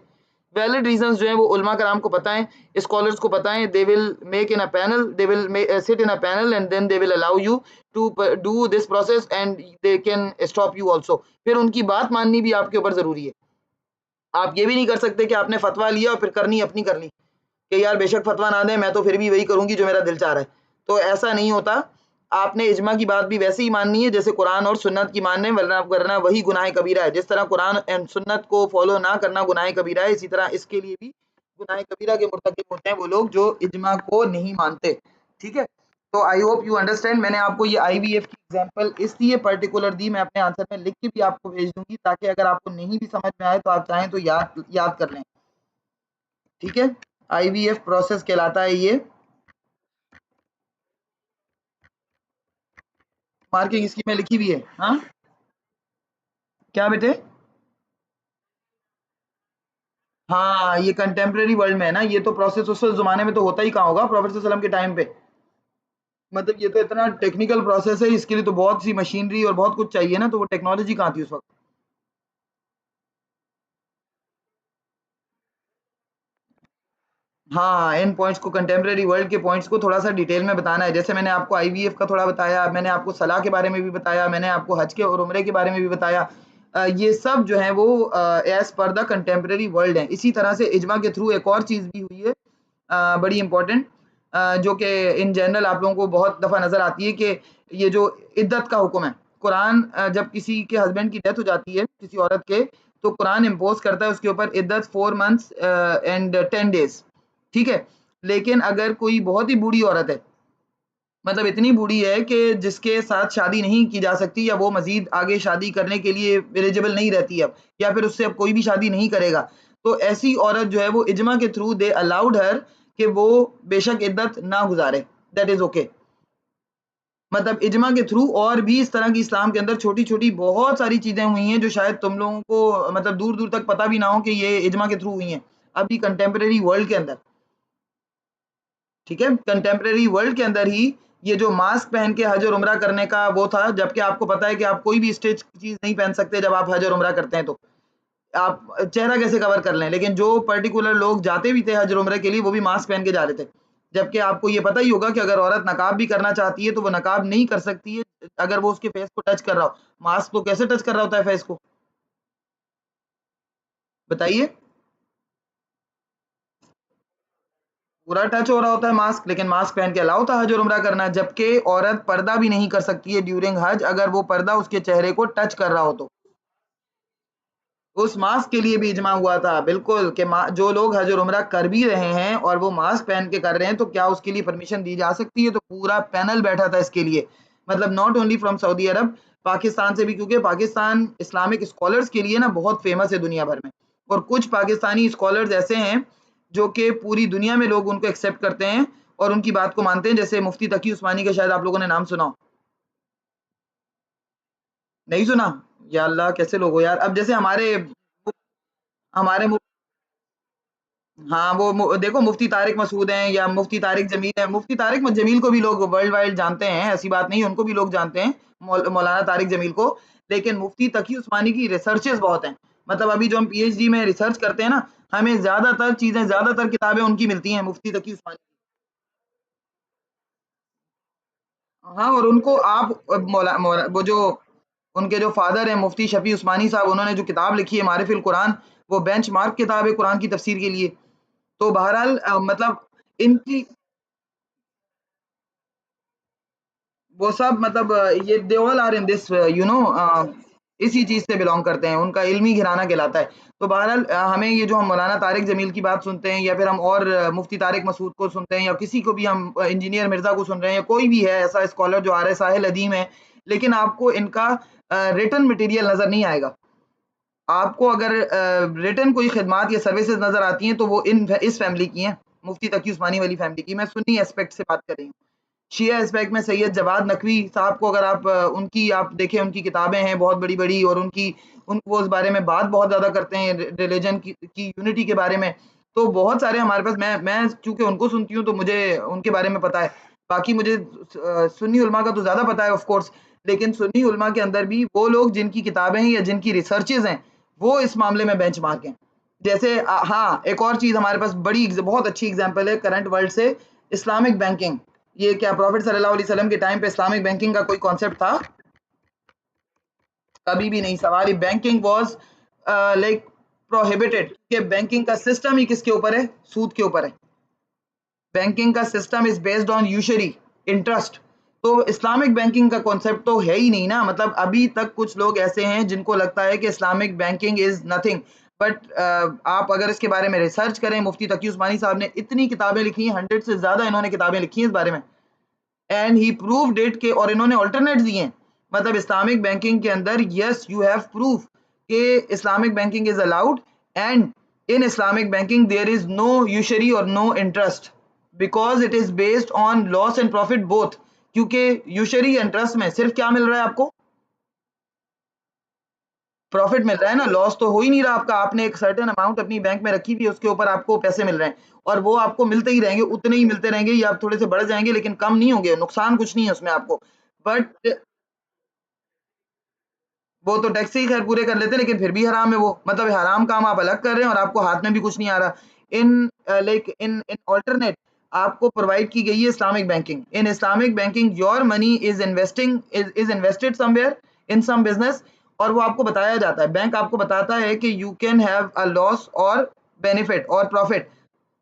वैलिड रीजंस जो हैं वो उलमा कराम को पता है, स्कॉलर्स को पता है। They will make in a panel, they will sit in a panel and then they will allow you to do this process and they can stop you also. फिर उनकी बात माननी भी आपके ऊपर ज़रूरी है। आप ये भी नहीं कर सकते कि आपने फतवा लिया और फिर करनी अपनी कर ली कि यार बेशक फतवा ना दें, मैं तो फिर भी वही करूंगी जो मेरा दिल चाह रहा है। तो ऐसा नहीं होता। आपने इजमा की बात भी वैसे ही माननी है जैसे कुरान और सुन्नत की मानने, वरना वही गुनाह कबीरा है। जिस तरह कुरान एंड सुन्नत को फॉलो ना करना गुनाह कबीरा है, इसी तरह इसके लिए भी गुनाह कबीरा के मुर्तकिब होते हैं वो लोग जो इजमा को नहीं मानते। ठीक है, तो आई होप यू अंडरस्टैंड। मैंने आपको ये आईवीएफ की एग्जांपल इसलिए पर्टिकुलर दी, मैं अपने आंसर में लिख के भी आपको भेज दूंगी ताकि अगर आपको नहीं भी समझ में आए तो आप चाहें तो याद कर लें। ठीक है, आईवीएफ प्रोसेस कहलाता है ये। मार्किंग इसकी में लिखी हुई है। हाँ, क्या बेटे? हाँ, ये कंटेम्प्रेरी वर्ल्ड में है ना, ये तो प्रोसेस उस जमाने में तो होता ही कहाँ होगा प्रोफेसर सल्लम के टाइम पे। मतलब ये तो इतना टेक्निकल प्रोसेस है, इसके लिए तो बहुत सी मशीनरी और बहुत कुछ चाहिए ना, तो वो टेक्नोलॉजी कहाँ थी उस वक्त। हाँ, इन पॉइंट्स को, कंटेम्प्रेरी वर्ल्ड के पॉइंट्स को थोड़ा सा डिटेल में बताना है। जैसे मैंने आपको आईवीएफ का थोड़ा बताया, मैंने आपको सलाह के बारे में भी बताया, मैंने आपको हज के और उम्रे के बारे में भी बताया। ये सब जो है वो as per the contemporary world है। इसी तरह से इजमा के थ्रू एक और चीज़ भी हुई है बड़ी इंपॉर्टेंट, जो कि इन जनरल आप लोगों को बहुत दफ़ा नज़र आती है कि ये जो इद्दत का हुक्म है, कुरान जब किसी के हस्बैंड की डेथ हो जाती है किसी औरत के, तो कुरान इम्पोज करता है उसके ऊपर इद्दत 4 मंथ्स एंड 10 डेज। ठीक है, लेकिन अगर कोई बहुत ही बूढ़ी औरत है, मतलब इतनी बूढ़ी है कि जिसके साथ शादी नहीं की जा सकती, या वो मजीद आगे शादी करने के लिए एलिजिबल नहीं रहती अब, या फिर उससे अब कोई भी शादी नहीं करेगा, तो ऐसी औरत जो है वो इजमा के थ्रू दे अलाउड हर कि वो बेशक इद्दत ना गुजारे, दैट इज ओके। मतलब इजमा के थ्रू और भी इस तरह की इस्लाम के अंदर छोटी-छोटी बहुत सारी चीज़ें हुई हैं जो शायद तुम लोगों को मतलब दूर-दूर तक पता भी ना हो कि ये इजमा के थ्रू हुई हैं, अभी कंटेम्परेरी वर्ल्ड के अंदर। ठीक है? कंटेम्परेरी वर्ल्ड के अंदर ही ये जो मास्क पहन के हज और उम्रा करने का वो था, जबकि आपको पता है कि आप कोई भी स्टेज की चीज़ नहीं पहन सकते जब आप हज और उम्रा करते हैं तो। आप चेहरा कैसे कवर कर लें? लेकिन जो पर्टिकुलर लोग जाते भी थे हज और उम्रा के लिए वो भी मास्क पहन के जा रहे थे। जबकि आपको ये पता ही होगा कि अगर औरत नकाब भी करना चाहती है तो वो नकाब नहीं कर सकती है अगर वो उसके फेस को टच कर रहा हो। मास्क तो कैसे टच कर रहा होता है फेस को? बताइए? पूरा टच हो रहा होता है मास्क, लेकिन मास्क पहन के अलाउ था हज और उम्रा करना, जबकि औरत पर्दा भी नहीं कर सकती है ड्यूरिंग हज अगर वो पर्दा उसके चेहरे को टच कर रहा हो तो। उस मास्क के लिए भी इजमा हुआ था बिल्कुल कि जो लोग हज और उम्रा कर भी रहे हैं और वो मास्क पहन के कर रहे हैं तो क्या उसके लिए परमिशन दी जा सकती है? तो पूरा पैनल बैठा था इसके लिए, मतलब नॉट ओनली फ्रॉम सऊदी अरब, पाकिस्तान से भी, क्योंकि पाकिस्तान इस्लामिक स्कॉलर्स के लिए ना बहुत फेमस है दुनिया भर में। और कुछ पाकिस्तानी स्कॉलर्स ऐसे हैं जो कि पूरी दुनिया में लोग उनको एक्सेप्ट करते हैं और उनकी बात को मानते हैं, जैसे मुफ्ती तकी उस्मानी का शायद आप लोगों ने नाम सुना हो। नहीं सुना? या अल्लाह, कैसे लोग हो यार। अब जैसे हमारे हाँ, वो देखो मुफ्ती तारिक मसूद हैं या मुफ्ती तारिक जमील है। मुफ्ती तारिक जमील को भी लोग वर्ल्ड वाइड जानते हैं, ऐसी बात नहीं है, उनको भी लोग जानते हैं, मौलाना तारिक जमील को। लेकिन मुफ्ती तकी उस्मानी की रिसर्चेस बहुत हैं। मतलब अभी जो हम पीएचडी में रिसर्च करते हैं ना, हमें ज्यादातर किताबें उनकी मिलती हैं, मुफ्ती तकी उस्मानी की। हाँ, और उनको आप मौला मौला वो जो उनके जो फादर हैं मुफ्ती शफी उस्मानी साहब, उन्होंने जो किताब लिखी है मारिफुल कुरान, वो बेंचमार्क किताब है कुरान की तफसीर के लिए। तो बहरहाल मतलब इनकी वो सब मतलब ये they all are in this इसी चीज से बिलोंग करते हैं, उनका इल्मी घराना कहलाता है। तो बहरहाल हमें ये जो हम मौलाना तारिक जमील की बात सुनते हैं या फिर हम और मुफ्ती तारिक मसूद को सुनते हैं या किसी को भी हम इंजीनियर मिर्जा को सुन रहे हैं या कोई भी है ऐसा स्कॉलर जो आ रहा है, साहिल अदीम है, लेकिन आपको इनका रिटन मटेरियल नजर नहीं आएगा। आपको अगर रिटन कोई खिदमात या सर्विसेज नजर आती हैं तो वो इस फैमिली की हैं, मुफ्ती तकी उस्मानी वाली फैमिली की। मैं सुन्नी एस्पेक्ट से बात कर रही हूँ। शिया एस्पेक्ट में सैयद जवाद नकवी साहब को अगर आप उनकी आप देखें, उनकी किताबें हैं बहुत बड़ी-बड़ी और वो उस बारे में बात बहुत ज़्यादा करते हैं रिलिजन की यूनिटी के बारे में। तो बहुत सारे हमारे पास मैं चूँकि उनको सुनती हूँ तो मुझे उनके बारे में पता है। बाकी मुझे सुन्नी उलमा का तो ज़्यादा पता है ऑफ कोर्स, लेकिन सुन्नी उलमा के अंदर भी वो लोग जिनकी किताबें हैं या जिनकी रिसर्चेज़ हैं, वो इस मामले में बेंचमार्क हैं। जैसे हाँ, एक और चीज़ हमारे पास बहुत अच्छी एग्ज़ाम्पल है करंट वर्ल्ड से, इस्लामिक बैंकिंग। ये क्या प्रॉफिट सल्लल्लाहु अलैहि वसल्लम के टाइम पे इस्लामिक बैंकिंग का कोई कॉन्सेप्ट था? कभी भी नहीं। सवाल बैंकिंग वाज लाइक प्रोहिबिटेड कि बैंकिंग का सिस्टम ही किसके ऊपर है? सूद के ऊपर है। बैंकिंग का system is based on usury, interest. तो इस्लामिक बैंकिंग का कॉन्सेप्ट तो है ही नहीं ना। मतलब अभी तक कुछ लोग ऐसे हैं जिनको लगता है कि Islamic banking is nothing, but आप अगर इसके बारे में रिसर्च करें, मुफ्ती तकी उस्मानी साहब ने इतनी किताबें लिखी हैं, 100 से ज्यादा इन्होंने किताबें लिखी हैं इस बारे में, एंड ही प्रूव्ड इट के, और इन्होंने ऑल्टरनेट दिए हैं। मतलब इस्लामिक बैंकिंग के अंदर यस यू हैव प्रूफ कि Islamic banking is allowed, and in Islamic banking there is no usury और no interest because it is based on loss and profit both. क्योंकि यूशरी इंटरेस्ट में सिर्फ क्या मिल रहा है आपको? प्रॉफिट मिल रहा है ना, लॉस तो हो ही नहीं रहा आपका। आपने एक सर्टेन अमाउंट अपनी बैंक में रखी हुई है, उसके ऊपर आपको पैसे मिल रहे हैं और वो आपको मिलते ही रहेंगे, उतने ही मिलते रहेंगे या आप थोड़े से बढ़ जाएंगे लेकिन कम नहीं होंगे, नुकसान कुछ नहीं है उसमें आपको। बट वो तो टैक्स ही खैर पूरे कर लेते हैं, लेकिन फिर भी हराम है वो। मतलब हराम काम आप अलग कर रहे हैं और आपको हाथ में भी कुछ नहीं आ रहा। In like in in alternate आपको प्रोवाइड की गई है Islamic banking. In Islamic banking your money is invested somewhere in some business, और वो आपको बताया जाता है, बैंक आपको बताता है कि you can have a loss और बेनिफिट और प्रॉफिट।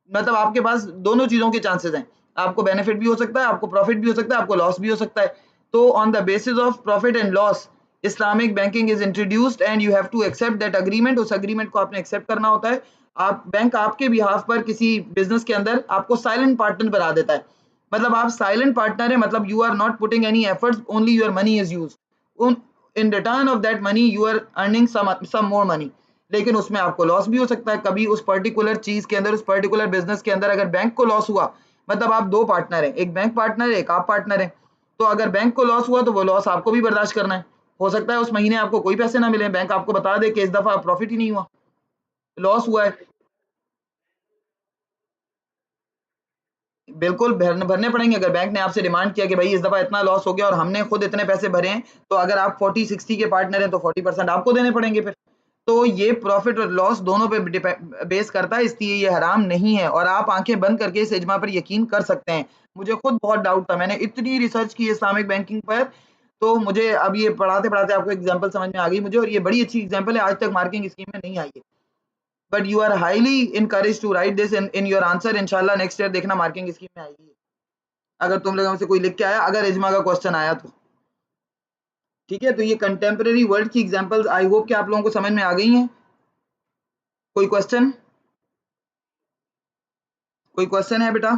मतलब आपके पास दोनों चीजों के चांसेस हैं, आपको बेनिफिट भी हो सकता है, आपको प्रॉफिट भी हो सकता है, आपको लॉस भी हो सकता है। तो on the basis of profit and loss Islamic banking is introduced and you have to accept that agreement. उस अग्रीमेंट को आपने एक्सेप्ट करना होता है। आप बैंक आपके बिहाफ पर किसी बिजनेस के अंदर आपको साइलेंट पार्टनर बना देता है। मतलब आप साइलेंट पार्टनर है, मतलब you are not putting any efforts, only your money is use, in return of that money you are earning some more money. लेकिन उसमें आपको लॉस भी हो सकता है कभी, उस पर्टिकुलर चीज के अंदर, उस पर्टिकुलर बिजनेस के अंदर अगर बैंक को लॉस हुआ। मतलब आप दो पार्टनर हैं, एक बैंक पार्टनर है, एक आप पार्टनर है। तो अगर बैंक को लॉस हुआ तो वो लॉस आपको भी बर्दाश्त करना है। हो सकता है उस महीने आपको कोई पैसे ना मिले, बैंक आपको बता दे कि इस दफ़ा प्रॉफ़िट ही नहीं हुआ, लॉस हुआ है। बिल्कुल भरने पड़ेंगे। अगर बैंक ने आपसे डिमांड किया कि भाई इस दफ़ा इतना लॉस हो गया और हमने खुद इतने पैसे भरे हैं, तो अगर आप 40-60 के पार्टनर हैं तो 40% आपको देने पड़ेंगे फिर। तो ये प्रॉफ़िट और लॉस दोनों पे बेस करता है, इसलिए ये हराम नहीं है और आप आँखें बंद करके इस इज्मा पर यकीन कर सकते हैं। मुझे खुद बहुत डाउट था, मैंने इतनी रिसर्च की इस्लामिक बैंकिंग पर, तो मुझे अब ये पढ़ाते-पढ़ाते आपको एग्ज़ाम्पल समझ में आ गई मुझे और ये बड़ी अच्छी एग्ज़ाम्पल है, आज तक मार्किंग स्कीम में नहीं आई है। But you are highly encouraged to write this in your answer, इंशाल्लाह नेक्स्ट ईयर देखना मार्किंग स्कीम में आएगी। अगर तुम लोगों में से कोई लिख के आया, अगर इज्मा का क्वेश्चन आया तो ठीक है। तो ये कंटेम्परेरी वर्ल्ड की एग्जांपल्स आई होप कि आप लोगों को समझ में आ गई हैं। कोई क्वेश्चन? कोई क्वेश्चन है बेटा?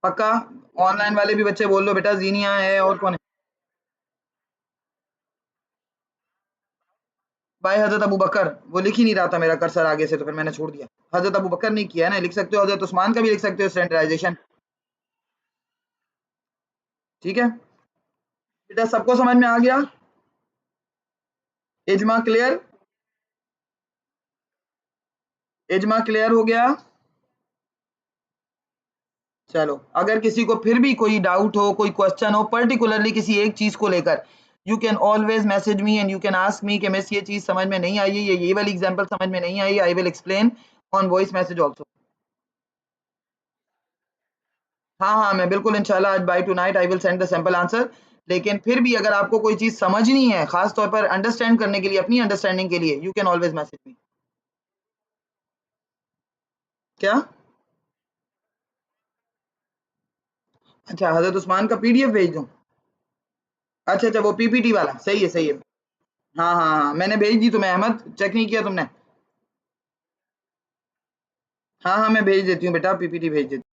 पक्का? ऑनलाइन वाले भी बच्चे बोल लो बेटा, जीनिया है और कौन है? भाई हजरत अबू बकर, वो लिख ही नहीं रहा था मेरा कर्सर आगे से, तो फिर मैंने छोड़ दिया। हजरत अबू बकर नहीं किया है ना, लिख सकते हो हजरत उस्मान का भी लिख सकते हो स्टैंडर्डाइजेशन। ठीक है बेटा, सबको समझ में आ गया? इजमा क्लियर? इजमा क्लियर हो गया? चलो, अगर किसी को फिर भी कोई डाउट हो, कोई क्वेश्चन हो पर्टिकुलरली किसी एक चीज को लेकर, you can always message me and you can ask me कि मिस ये चीज समझ में नहीं आई है, ये वाली एग्जांपल समझ में नहीं आई, I will explain on voice message also. हाँ हाँ, मैं बिल्कुल इंशाल्लाह आज by tonight I will send the simple answer. लेकिन फिर भी अगर आपको कोई चीज समझनी है, खास तौर पर अंडरस्टैंड करने के लिए, अपनी अंडरस्टैंडिंग के लिए, you can always message me. क्या? अच्छा, हजरत उस्मान का पीडीएफ भेज दूं? अच्छा अच्छा, वो पीपीटी वाला, सही है सही है। हाँ हाँ हाँ, मैंने भेज दी तुम्हें अहमद, चेक नहीं किया तुमने? हाँ हाँ, मैं भेज देती हूँ बेटा, पीपीटी भेज देती हूँ।